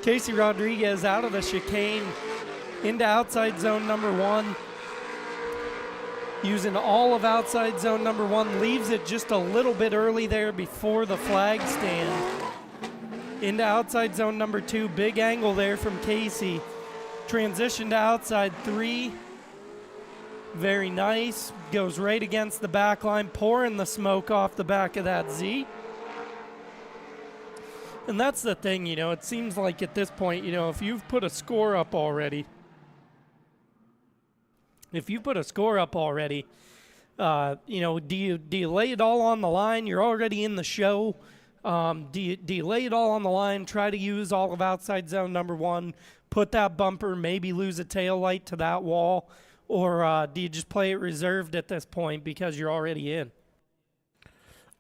Casey Rodriguez out of the chicane into outside zone number 1. using all of outside zone number 1, leaves it just a little bit early there before the flag stand. Into outside zone number 2, big angle there from Casey. Transition to outside 3. Very nice. Goes right against the back line, pouring the smoke off the back of that Z. And that's the thing, it seems like at this point, if you've put a score up already, do you lay it all on the line? You're already in the show. Do you lay it all on the line, try to use all of outside zone number 1, put that bumper, maybe lose a tail light to that wall, or do you just play it reserved at this point because you're already in?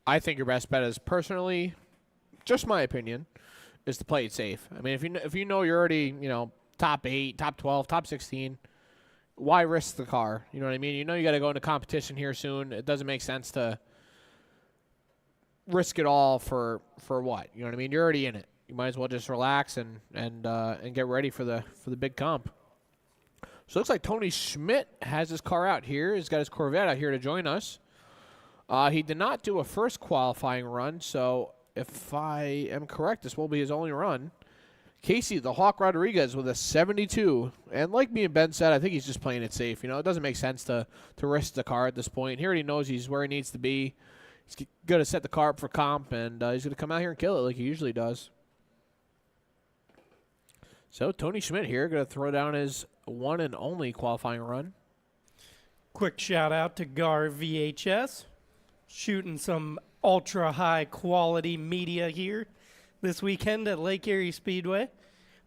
I think your best bet is, personally, just my opinion, is to play it safe. I mean, if you know you're already, top 8, top 12, top 16, why risk the car? You know what I mean? You got to go into competition here soon. It doesn't make sense to risk it all for what? You know what I mean? You're already in it. You might as well just relax and get ready for the big comp. So it looks like Tony Schmidt has his car out here. He's got his Corvette out here to join us. He did not do a first qualifying run, so if I am correct, this will be his only run. Casey, the Hawk Rodriguez, with a 72. And like me and Ben said, I think he's just playing it safe. It doesn't make sense to risk the car at this point. He already knows he's where he needs to be. He's going to set the car up for comp, and he's going to come out here and kill it like he usually does. So Tony Schmidt here going to throw down his one and only qualifying run. Quick shout out to Gar VHS, shooting some ultra high quality media here this weekend at Lake Erie Speedway.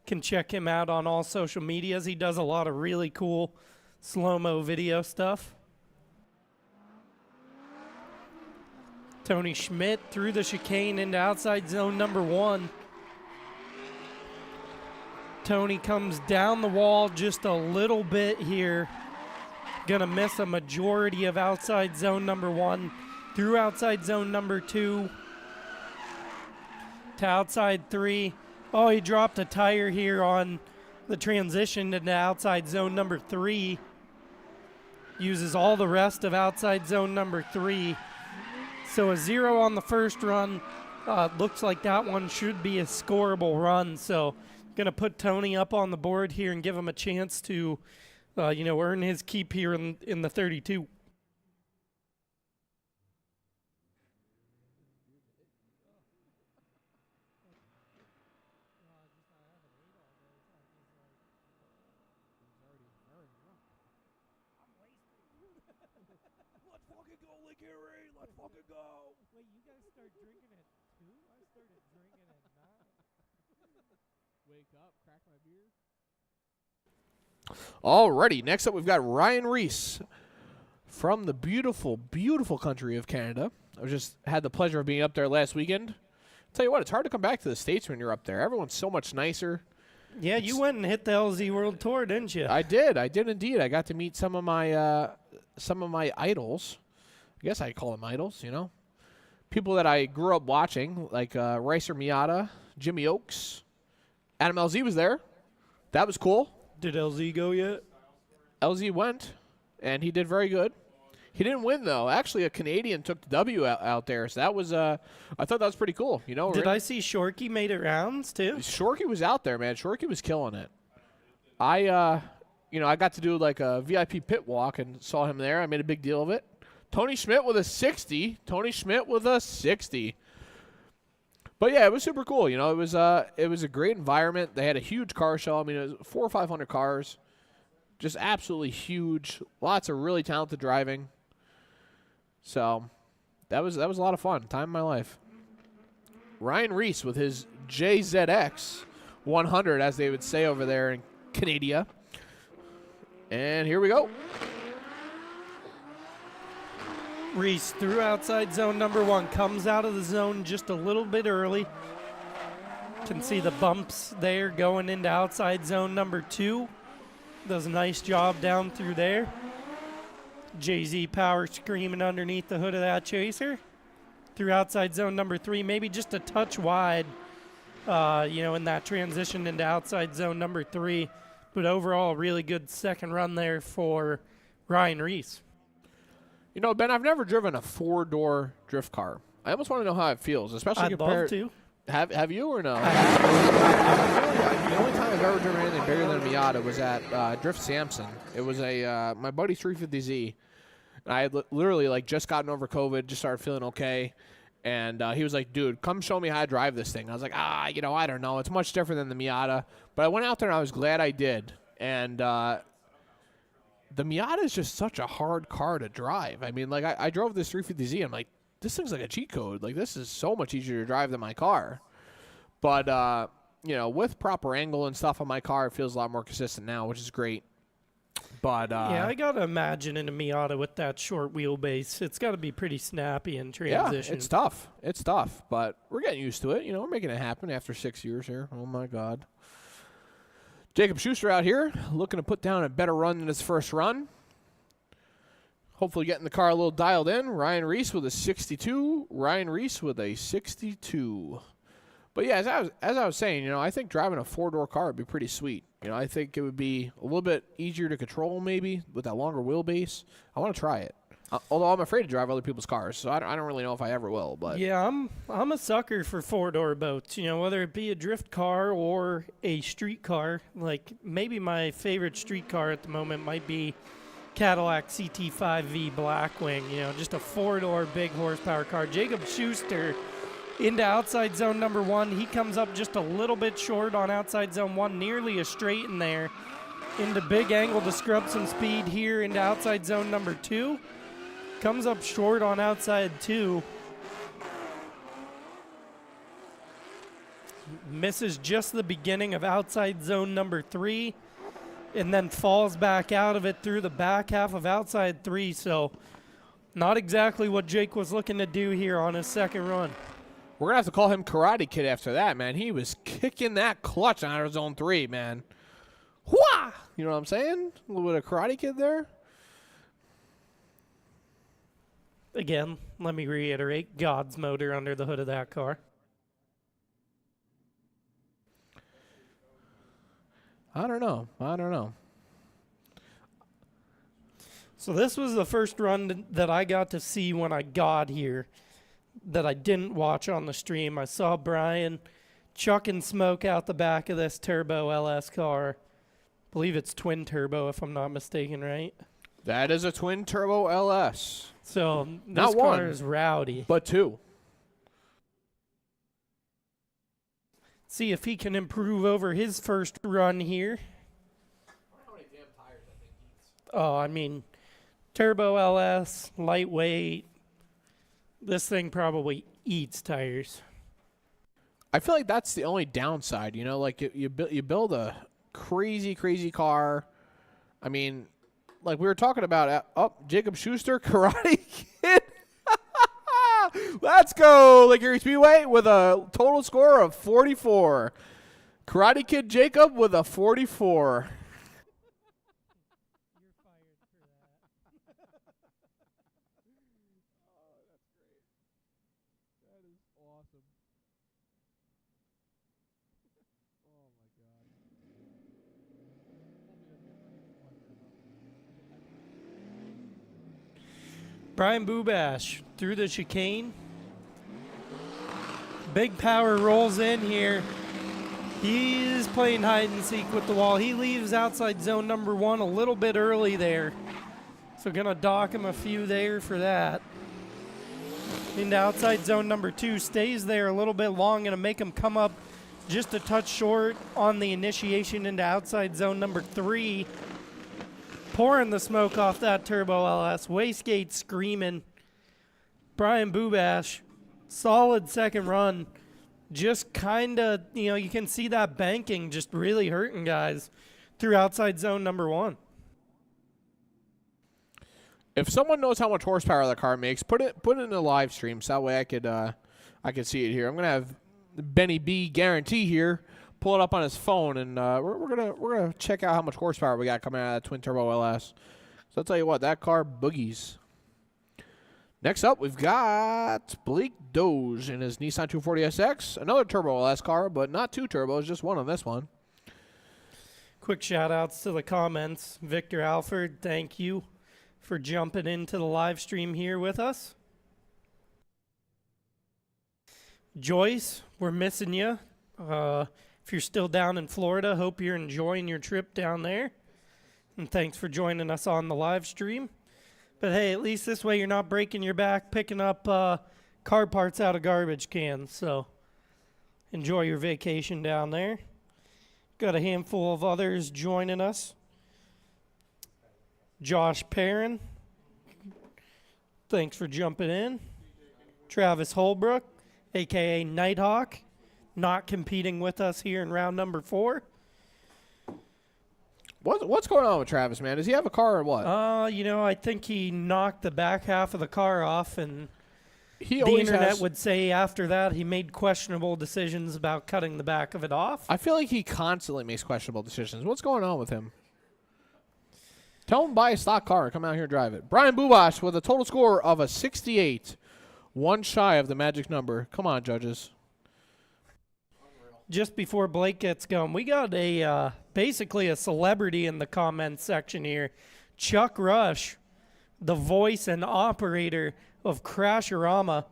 Can check him out on all social medias. He does a lot of really cool slow-mo video stuff. Tony Schmidt through the chicane into outside zone number 1. Tony comes down the wall just a little bit here. Gonna miss a majority of outside zone number 1. Through outside zone number 2. To outside 3. Oh, he dropped a tire here on the transition into outside zone number 3. Uses all the rest of outside zone number 3. So a 0 on the first run. Looks like that one should be a scoreable run. So going to put Tony up on the board here and give him a chance to, earn his keep here in the 32. Let's fucking go, Lake Erie. Let's fucking go. Wait, you guys start drinking at 2? I started drinking at 9. Wake up, crack my beer. Alrighty, next up we've got Ryan Reese from the beautiful, beautiful country of Canada. I just had the pleasure of being up there last weekend. Tell you what, it's hard to come back to the States when you're up there. Everyone's so much nicer. Yeah, you went and hit the LZ World Tour, didn't you? I did indeed. I got to meet some of my idols. I guess I call them idols, people that I grew up watching, like Racer Miata, Jimmy Oakes, Adam LZ was there. That was cool. Did LZ go yet? LZ went, and he did very good. He didn't win, though. Actually, a Canadian took the W out there, so that was I thought that was pretty cool. Did I see Shorkey made it rounds, too? Shorkey was out there, man. Shorkey was killing it. I got to do like a VIP pit walk and saw him there. I made a big deal of it. Tony Schmidt with a 60. But yeah, it was super cool. It was a great environment. They had a huge car show. I mean, it was 400 or 500 cars, just absolutely huge. Lots of really talented driving. So that was a lot of fun. Time of my life. Ryan Reese with his JZX 100, as they would say over there in Canada. And here we go. Reese through outside zone number 1, comes out of the zone just a little bit early. Can see the bumps there going into outside zone number 2. Does a nice job down through there. Jay-Z power screaming underneath the hood of that chaser. Through outside zone number 3, maybe just a touch wide, in that transition into outside zone number 3. But overall, really good second run there for Ryan Reese. You know, Ben, I've never driven a 4-door drift car. I almost want to know how it feels, especially I'd compared. love to. Have you or no? I have. The only time I've ever driven anything bigger than a Miata was at Drift Sampson. It was my buddy's 350Z. And I had literally like just gotten over COVID, just started feeling okay. And he was like, dude, come show me how to drive this thing. I was like, I don't know. It's much different than the Miata. But I went out there and I was glad I did. And the Miata is just such a hard car to drive. I mean, like I drove this 350Z. I'm like, this thing's like a cheat code. Like, this is so much easier to drive than my car. But, with proper angle and stuff on my car, it feels a lot more consistent now, which is great. But yeah, I got to imagine in a Miata with that short wheelbase, it's got to be pretty snappy in transition. Yeah, it's tough. It's tough, but we're getting used to it. We're making it happen after 6 years here. Oh, my God. Jacob Schuster out here looking to put down a better run than his first run. Hopefully getting the car a little dialed in. Ryan Reese with a 62. But yeah, as I was saying, I think driving a 4-door car would be pretty sweet. I think it would be a little bit easier to control maybe with that longer wheelbase. I want to try it. Although I'm afraid to drive other people's cars, so I don't really know if I ever will. But yeah, I'm a sucker for 4-door boats. whether it be a drift car or a street car. Like maybe my favorite street car at the moment might be Cadillac CT5V Blackwing. Just a 4-door big horsepower car. Jacob Schuster into outside zone number 1. He comes up just a little bit short on outside zone 1, nearly a straight in there. Into big angle to scrub some speed here into outside zone number 2. Comes up short on outside 2. Misses just the beginning of outside zone number 3. And then falls back out of it through the back half of outside 3. So not exactly what Jake was looking to do here on his second run. we're going to have to call him Karate Kid after that, man. He was kicking that clutch on our zone 3, man. Whah! You know what I'm saying? A little bit of Karate Kid there. Again, let me reiterate, God's motor under the hood of that car. I don't know. So this was the first run that I got to see when I got here that I didn't watch on the stream. I saw Brian chucking smoke out the back of this turbo LS car. I believe it's twin turbo if I'm not mistaken, right? That is a twin turbo LS. So this Not car one, is rowdy. but 2. See if he can improve over his first run here. Oh, I mean, turbo LS, lightweight. This thing probably eats tires. I feel like that's the only downside, you know, like you build a crazy car. I mean, like we were talking about, Jacob Schuster, Karate Kid. Let's go, Lake Erie Speedway with a total score of 44. Karate Kid Jacob with a 44. Brian Bubash through the chicane. Big power rolls in here. He's playing hide and seek with the wall. He leaves outside zone number 1 a little bit early there. So gonna dock him a few there for that. Into outside zone number 2, stays there a little bit long, gonna make him come up just a touch short on the initiation into outside zone number 3. Pouring the smoke off that turbo LS. Wastegate screaming. Brian Bubash, solid second run. Just kind of, you can see that banking just really hurting guys through outside zone number 1. If someone knows how much horsepower the car makes, put it in the live stream so that way I could see it here. I'm gonna have Benny B guarantee here. Pull it up on his phone, and we're gonna check out how much horsepower we got coming out of that twin turbo LS. So I'll tell you what, that car boogies. Next up, we've got Blake Doge in his Nissan 240SX, another turbo LS car, but not 2 turbos, just 1 on this one. Quick shout outs to the comments. Victor Alford, thank you. for jumping into the live stream here with us. Joyce, we're missing you. If you're still down in Florida, hope you're enjoying your trip down there. And thanks for joining us on the live stream. But hey, at least this way you're not breaking your back picking up car parts out of garbage cans. So enjoy your vacation down there. Got a handful of others joining us. Josh Perrin, thanks for jumping in. Travis Holbrook, a.k.a. Nighthawk, not competing with us here in round number 4. What's going on with Travis, man? Does he have a car or what? I think he knocked the back half of the car off, and The internet would say after that he made questionable decisions about cutting the back of it off. I feel like he constantly makes questionable decisions. What's going on with him? Tell him to buy a stock car and come out here and drive it. Brian Bubash with a total score of a 68. One shy of the magic number. Come on, judges. Just before Blake gets going, we got a basically a celebrity in the comments section here. Chuck Rush, the voice and operator of Crasherama,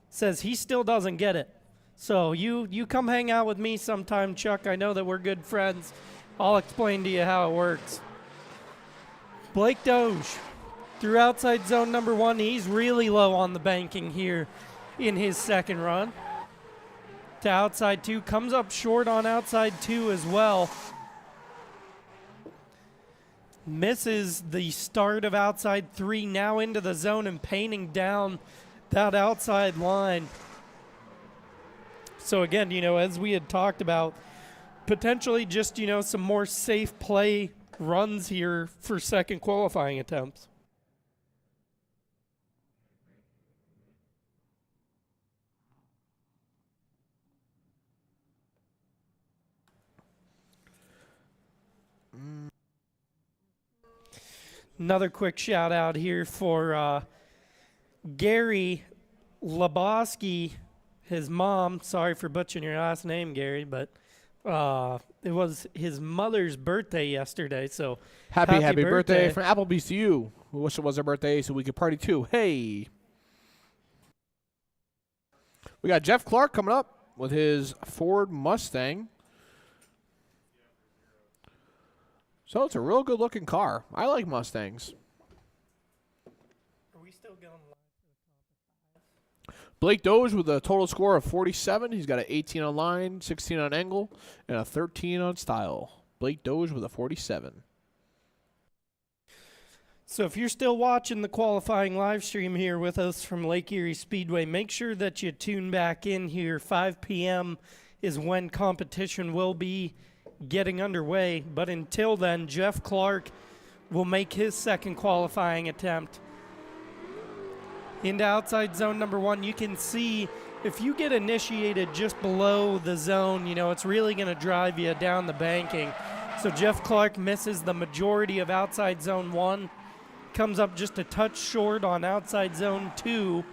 says he still doesn't get it. So you come hang out with me sometime, Chuck. I know that we're good friends. I'll explain to you how it works. Blake Doge, through outside zone number 1, he's really low on the banking here in his second run. To outside 2, comes up short on outside 2 as well. Misses the start of outside 3, now into the zone and painting down that outside line. So again, as we had talked about, potentially just, some more safe play runs here for second qualifying attempts. Another quick shout out here for Gary Lebowski, his mom. Sorry for butchering your last name, Gary, but it was his mother's birthday yesterday. So Happy birthday from Applebee's to you. We wish it was her birthday so we could party too. Hey. We got Jeff Clark coming up with his Ford Mustang. So it's a real good looking car. I like Mustangs. Are we still going live? Blake Doge with a total score of 47. He's got an 18 on line, 16 on angle, and a 13 on style. Blake Doge with a 47. So if you're still watching the qualifying live stream here with us from Lake Erie Speedway, make sure that you tune back in here. 5 p.m. is when competition will be getting underway. But until then, Jeff Clark will make his second qualifying attempt. Into outside zone number 1, you can see if you get initiated just below the zone, it's really going to drive you down the banking. So Jeff Clark misses the majority of outside zone 1, comes up just a touch short on outside zone 2.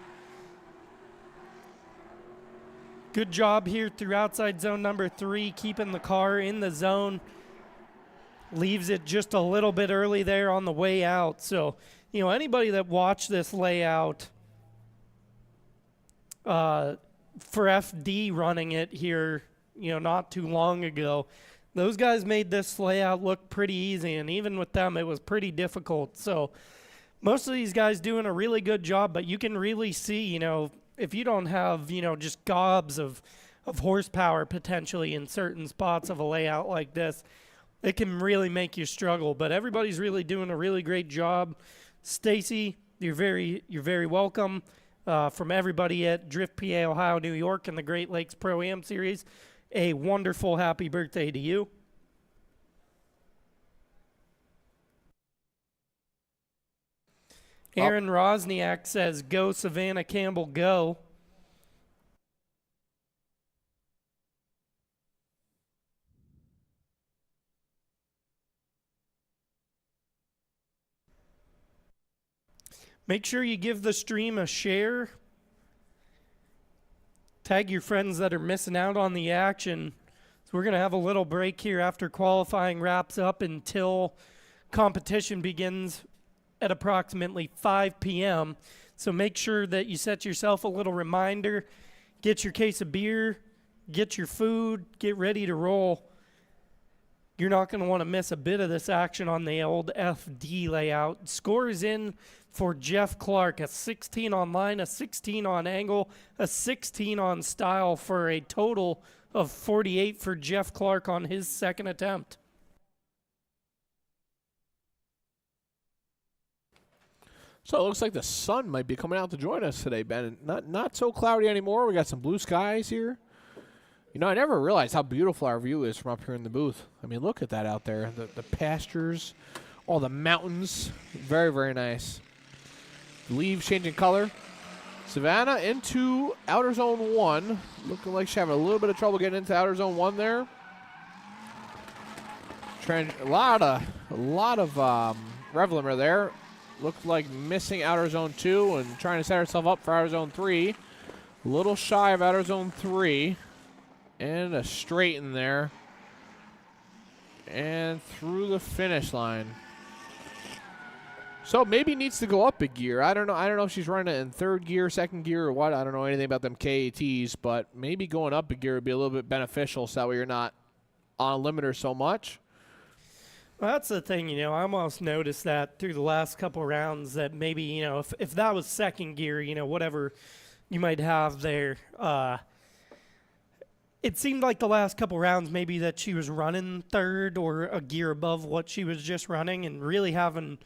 Good job here through outside zone number 3, keeping the car in the zone. Leaves it just a little bit early there on the way out. So, anybody that watched this layout for FD running it here, not too long ago, those guys made this layout look pretty easy, and even with them, it was pretty difficult. So most of these guys doing a really good job, but you can really see, if you don't have, just gobs of horsepower potentially in certain spots of a layout like this, it can really make you struggle. But everybody's really doing a really great job. Stacy, you're very welcome. From everybody at Drift PA, Ohio, New York, and the Great Lakes ProAm Series, a wonderful happy birthday to you. Aaron Rosniak says, "Go Savannah Campbell, go." Make sure you give the stream a share. Tag your friends that are missing out on the action. So we're going to have a little break here after qualifying wraps up until competition begins at approximately 5 p.m. So make sure that you set yourself a little reminder, get your case of beer, get your food, get ready to roll. You're not going to want to miss a bit of this action on the old FD layout. Scores in for Jeff Clark, a 16 on line, a 16 on angle, a 16 on style for a total of 48 for Jeff Clark on his second attempt. So it looks like the sun might be coming out to join us today, Ben. Not so cloudy anymore. We got some blue skies here. You know, I never realized how beautiful our view is from up here in the booth. I mean, look at that out there. The pastures, all the mountains. Very, very nice. Leaves changing color. Savannah into outer zone 1. Looking like she's having a little bit of trouble getting into outer zone 1 there. A lot of rev limiter there. Looked like missing outer zone 2 and trying to set herself up for outer zone 3. A little shy of outer zone 3. And a straight in there. And through the finish line. So maybe needs to go up a gear. I don't know if she's running it in third gear, second gear, or what. I don't know anything about them KATs, but maybe going up a gear would be a little bit beneficial so that way you're not on limiter so much. Well, that's the thing, you know, I almost noticed that through the last couple rounds that maybe, you know, if that was second gear, you know, whatever you might have there, it seemed like the last couple rounds maybe that she was running third or a gear above what she was just running and really having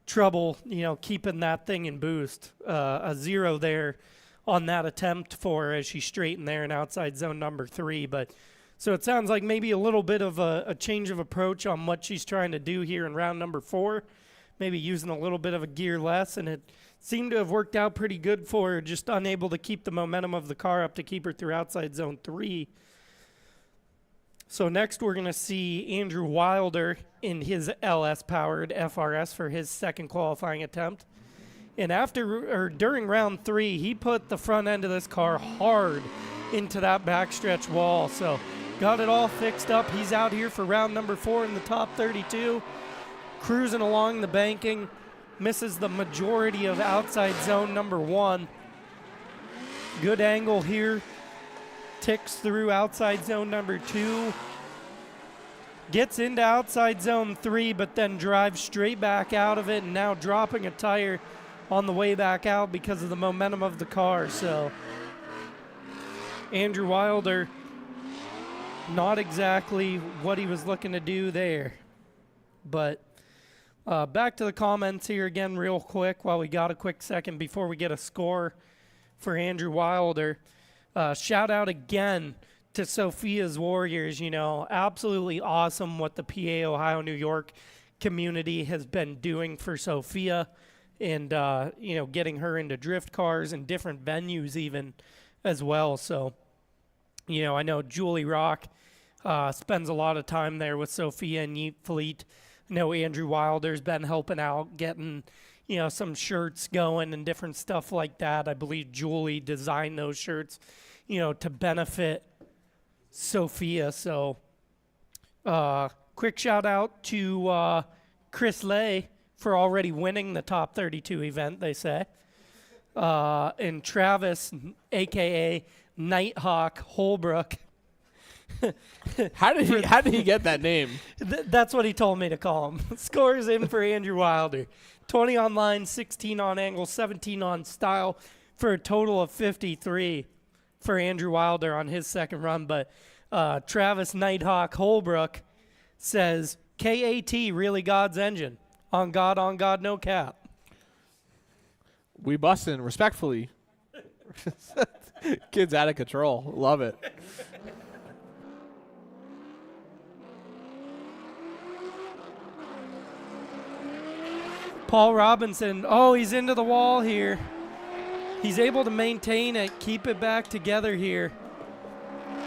trouble, you know, keeping that thing in boost. A 0 there on that attempt for her as she straightened there in outside zone number 3, but so it sounds like maybe a little bit of a change of approach on what she's trying to do here in round number 4, maybe using a little bit of a gear less, and it seemed to have worked out pretty good for her, just unable to keep the momentum of the car up to keep her through outside zone 3. So next we're going to see Andrew Wilder in his LS-powered FRS for his second qualifying attempt. And during round 3, he put the front end of this car hard into that backstretch wall. So got it all fixed up. He's out here for round number 4 in the top 32. Cruising along the banking. Misses the majority of outside zone number 1. Good angle here. Ticks through outside zone number 2. Gets into outside zone 3, but then drives straight back out of it and now dropping a tire on the way back out because of the momentum of the car. So Andrew Wilder, not exactly what he was looking to do there. But back to the comments here again real quick while we got a quick second before we get a score for Andrew Wilder. Shout out again to Sophia's Warriors. You know, absolutely awesome what the PA, Ohio, New York community has been doing for Sophia and, you know, getting her into drift cars and different venues even as well. So, you know, I know Julie Rock spends a lot of time there with Sophia and Yeet Fleet. I know Andrew Wilder's been helping out, getting, you know, some shirts going and different stuff like that. I believe Julie designed those shirts, you know, to benefit Sophia. So quick shout out to Chris Lay for already winning the top 32 event, they say. And Travis, a.k.a. Nighthawk Holbrook. How did he get that name? That's what he told me to call him. Scores in for Andrew Wilder. 20 on line, 16 on angle, 17 on style for a total of 53 for Andrew Wilder on his second run. But Travis Nighthawk Holbrook says, KAT, really God's engine. On God, no cap. We bustin' respectfully. Kid's out of control. Love it. Paul Robinson, oh, he's into the wall here. He's able to maintain it, keep it back together here.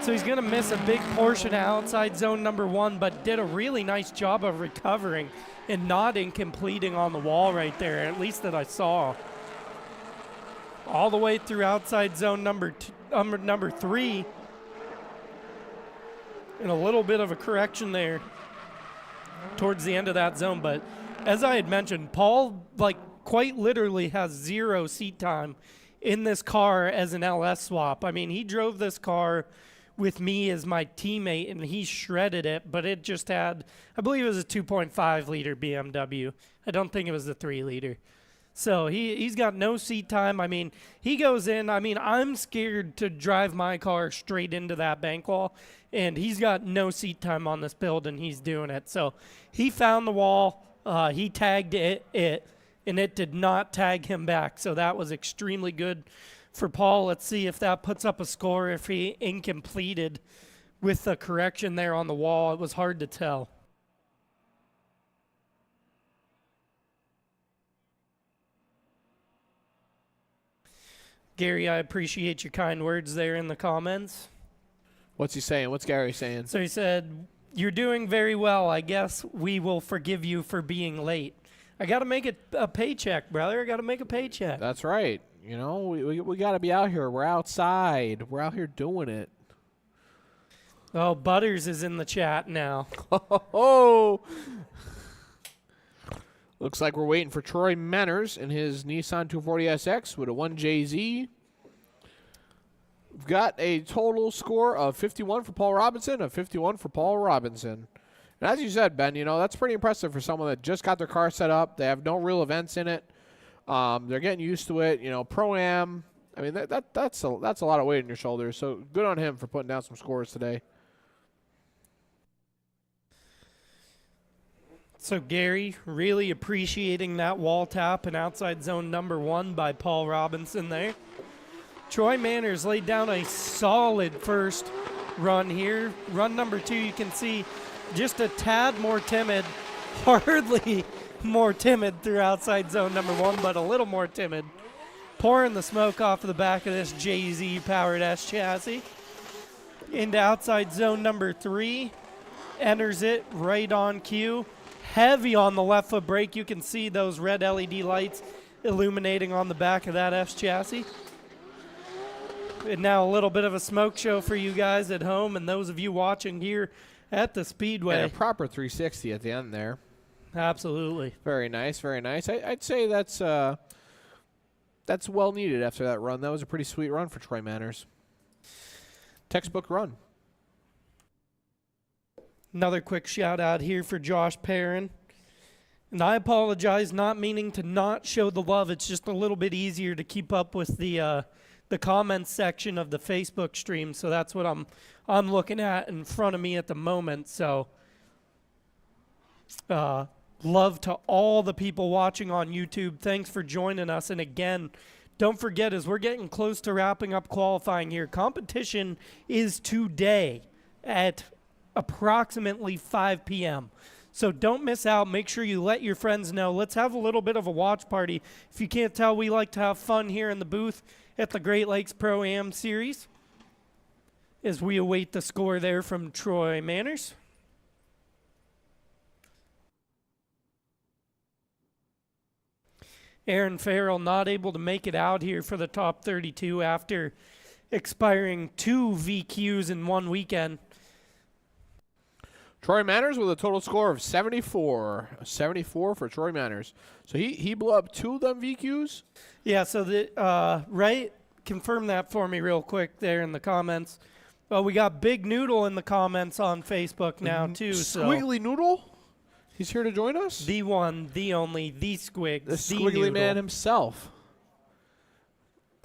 So he's going to miss a big portion of outside zone number 1, but did a really nice job of recovering and not incompleting on the wall right there, at least that I saw. All the way through outside zone number 3. And a little bit of a correction there towards the end of that zone, but as I had mentioned, Paul, like, quite literally has 0 seat time in this car as an LS swap. I mean, he drove this car with me as my teammate, and he shredded it, but it just had, I believe it was a 2.5 liter BMW. I don't think it was the 3 liter. So he's got no seat time. I mean, he goes in. I mean, I'm scared to drive my car straight into that bank wall, and he's got no seat time on this build, and he's doing it. So he found the wall. He tagged it, and it did not tag him back. So that was extremely good for Paul. Let's see if that puts up a score if he incompleted with the correction there on the wall. It was hard to tell. Gary, I appreciate your kind words there in the comments. What's he saying? What's Gary saying? So he said, "You're doing very well. I guess we will forgive you for being late." I got to make it a paycheck, brother. I got to make a paycheck. That's right. You know, we got to be out here. We're outside. We're out here doing it. Oh, Butters is in the chat now. Oh, looks like we're waiting for Troy Manners in his Nissan 240SX with a 1JZ. We've got a total score of 51 for Paul Robinson, a 51 for Paul Robinson. And as you said, Ben, you know, that's pretty impressive for someone that just got their car set up. They have no real events in it. They're getting used to it. You know, ProAm. I mean, that's a lot of weight on your shoulders. So good on him for putting down some scores today. So Gary, really appreciating that wall tap and outside zone number 1 by Paul Robinson there. Troy Manners laid down a solid first run here. Run number 2, you can see just a tad more timid, hardly more timid through outside zone number 1, but a little more timid. Pouring the smoke off of the back of this JZ powered S chassis. Into outside zone number 3, enters it right on cue. Heavy on the left foot brake. You can see those red LED lights illuminating on the back of that S chassis. And now a little bit of a smoke show for you guys at home and those of you watching here at the Speedway. And a proper 360 at the end there. Absolutely. Very nice, very nice. I'd say that's well needed after that run. That was a pretty sweet run for Troy Manners. Textbook run. Another quick shout out here for Josh Perrin. And I apologize, not meaning to not show the love. It's just a little bit easier to keep up with the comments section of the Facebook stream. So that's what I'm looking at in front of me at the moment. So love to all the people watching on YouTube. Thanks for joining us. And again, don't forget, as we're getting close to wrapping up qualifying here, competition is today at approximately 5 p.m. So don't miss out. Make sure you let your friends know. Let's have a little bit of a watch party. If you can't tell, we like to have fun here in the booth at the Great Lakes ProAm Series as we await the score there from Troy Manners. Aaron Farrell not able to make it out here for the top 32 after expiring 2 VQs in one weekend. Troy Manners with a total score of 74. 74 for Troy Manners. So he blew up 2 of them VQs? Yeah, so right? Confirm that for me real quick there in the comments. Well, we got Big Noodle in the comments on Facebook now, too. Squiggly Noodle? He's here to join us? The one, the only, the Squig. The Squiggly Man himself.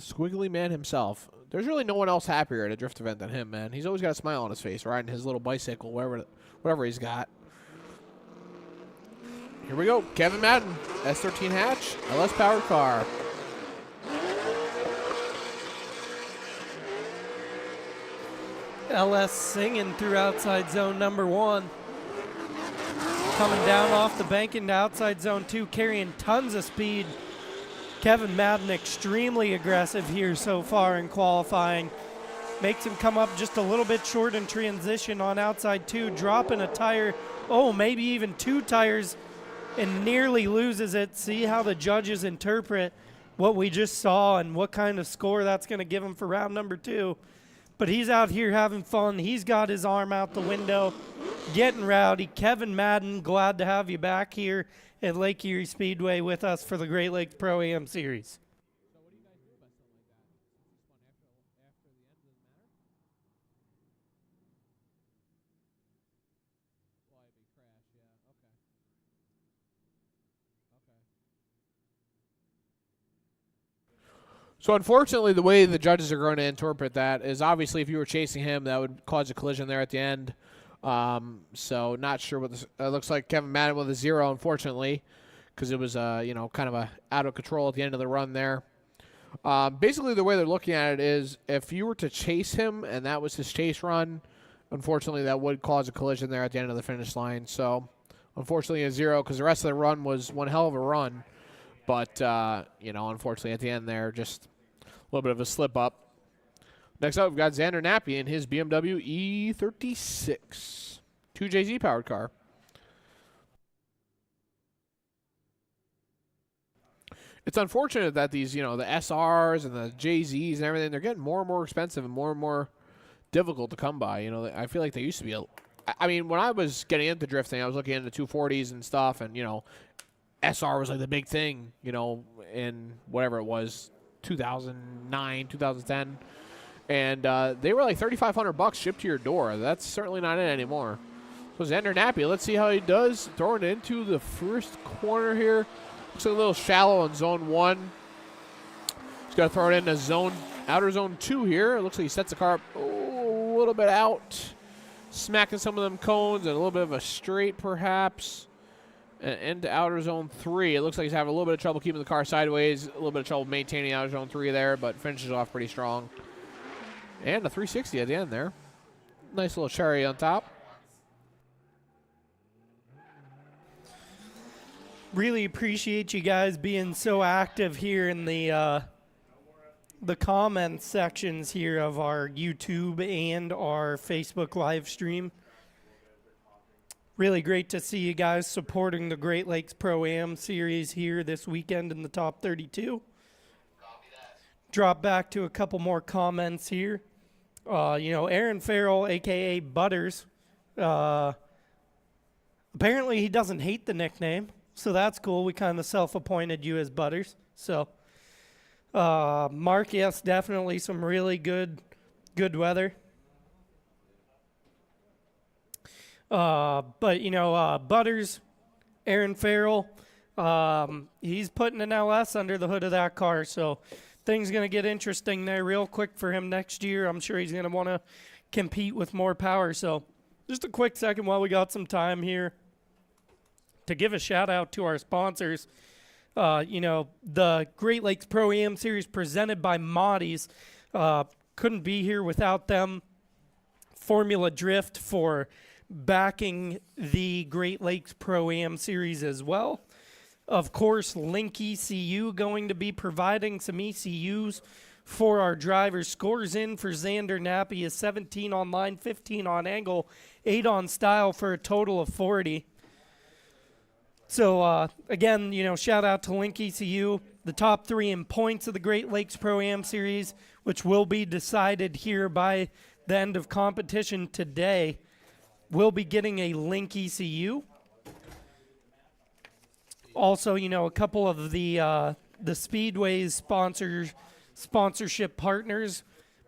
Squiggly Man himself. There's really no one else happier at a drift event than him, man. He's always got a smile on his face, riding his little bicycle, whatever he's got. Here we go. Kevin Madden, S13 hatch, LS powered car. LS singing through outside zone number 1. Coming down off the bank into outside zone 2, carrying tons of speed. Kevin Madden extremely aggressive here so far in qualifying. Makes him come up just a little bit short in transition on outside 2, dropping a tire, maybe even 2 tires, and nearly loses it. See how the judges interpret what we just saw and what kind of score that's going to give him for round number 2. But he's out here having fun. He's got his arm out the window. getting rowdy. Kevin Madden, glad to have you back here at Lake Erie Speedway with us for the Great Lakes Pro-Am Series. So unfortunately, the way the judges are going to interpret that is obviously if you were chasing him, that would cause a collision there at the end. So not sure what this looks like. Kevin Madden with a 0, unfortunately, because it was kind of a out of control at the end of the run there. Basically, the way they're looking at it is if you were to chase him and that was his chase run, unfortunately, that would cause a collision there at the end of the finish line. So unfortunately, a 0 because the rest of the run was one hell of a run. But, unfortunately, at the end there, just a little bit of a slip up. Next up, we've got Xander Nappy in his BMW E36. 2JZ powered car. It's unfortunate that these, the SRs and the JZs and everything, they're getting more and more expensive and more difficult to come by. I feel like they used to be when I was getting into drifting, I was looking into 240s and stuff, and, SR was like the big thing, in whatever it was, 2009, 2010. And they were like $3,500 shipped to your door. That's certainly not it anymore. So Xander Nappy, let's see how he does. Throwing it into the first corner here. Looks like a little shallow on zone 1. He's got to throw it into outer zone 2 here. It looks like he sets the car up a little bit out. Smacking some of them cones and a little bit of a straight perhaps. And into outer zone 3. It looks like he's having a little bit of trouble keeping the car sideways. A little bit of trouble maintaining outer zone 3 there, but finishes off pretty strong. And a 360 at the end there. Nice little cherry on top. Really appreciate you guys being so active here in the comment sections here of our YouTube and our Facebook live stream. Really great to see you guys supporting the Great Lakes Pro-Am Series here this weekend in the top 32. Drop back to a couple more comments here. Aaron Farrell, a.k.a. Butters, apparently he doesn't hate the nickname, so that's cool. We kind of self-appointed you as Butters. So, Mark, yes, definitely some really good weather. Butters, Aaron Farrell, he's putting an LS under the hood of that car, so things going to get interesting there real quick for him next year. I'm sure he's going to want to compete with more power. So just a quick second while we got some time here to give a shout out to our sponsors. The Great Lakes Pro-Am Series presented by Moty's. Couldn't be here without them. Formula Drift for backing the Great Lakes Pro-Am Series as well. Of course, Link ECU going to be providing some ECUs for our drivers. Scores in for Xander Nappy is 17 on line, 15 on angle, 8 on style for a total of 40. So, again, shout out to Link ECU. The top 3 in points of the Great Lakes Pro-Am Series, which will be decided here by the end of competition today, will be getting a Link ECU. Also, a couple of the Speedway's sponsorship partners,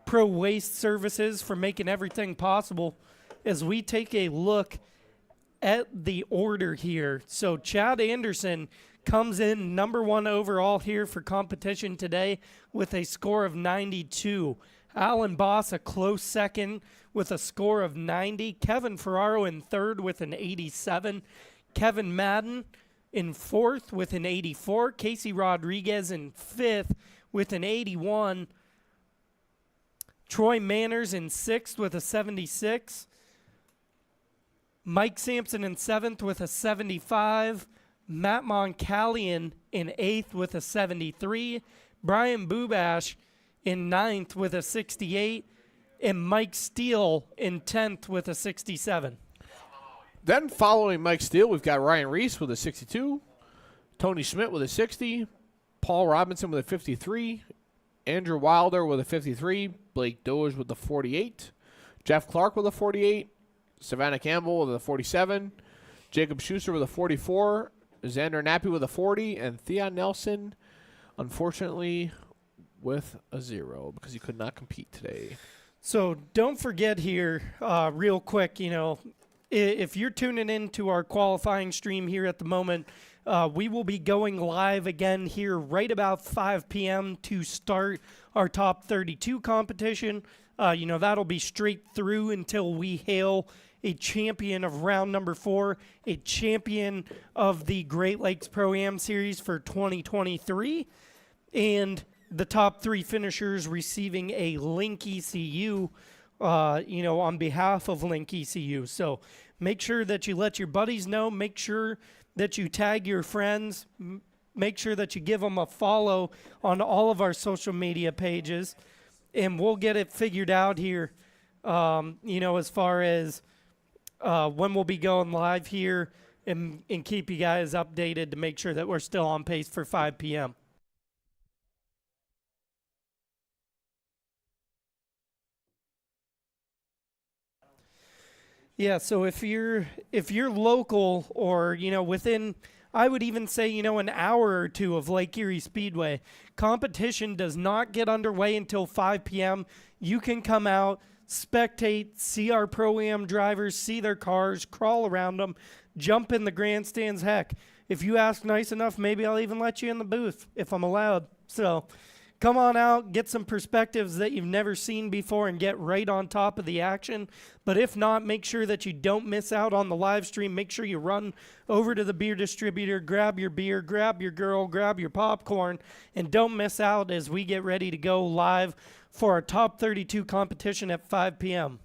Pro Waste Services, for making everything possible as we take a look at the order here. So Chad Anderson comes in number 1 overall here for competition today with a score of 92. Alan Boss a close second with a score of 90. Kevin Ferraro in third with an 87. Kevin Madden in fourth with an 84. Casey Rodriguez in fifth with an 81. Troy Manners in sixth with a 76. Mike Sampson in seventh with a 75. Matt Moncallion in eighth with a 73. Brian Bubash in ninth with a 68. And Mike Steele in 10th with a 67. Then following Mike Steele, we've got Ryan Reese with a 62. Tony Schmidt with a 60. Paul Robinson with a 53. Andrew Wilder with a 53. Blake Doge with a 48. Jeff Clark with a 48. Savannah Campbell with a 47. Jacob Schuster with a 44. Xander Nappy with a 40. And Theon Nelson, unfortunately, with a 0 because he could not compete today. So don't forget here, real quick, if you're tuning in to our qualifying stream here at the moment, we will be going live again here right about 5 p.m. to start our top 32 competition. That'll be straight through until we hail a champion of round number 4, a champion of the Great Lakes Pro-Am Series for 2023, and the top 3 finishers receiving a Link ECU, on behalf of Link ECU. So make sure that you let your buddies know. Make sure that you tag your friends. Make sure that you give them a follow on all of our social media pages. And we'll get it figured out here, as far as when we'll be going live here and keep you guys updated to make sure that we're still on pace for 5 p.m. Yeah, so if you're local or, within, I would even say, an hour or two of Lake Erie Speedway, competition does not get underway until 5 p.m. You can come out, spectate, see our Pro-Am drivers, see their cars, crawl around them, jump in the grandstands. Heck, if you ask nice enough, maybe I'll even let you in the booth if I'm allowed. So come on out, get some perspectives that you've never seen before and get right on top of the action. But if not, make sure that you don't miss out on the live stream. Make sure you run over to the beer distributor, grab your beer, grab your girl, grab your popcorn, and don't miss out as we get ready to go live for our top 32 competition at 5 p.m.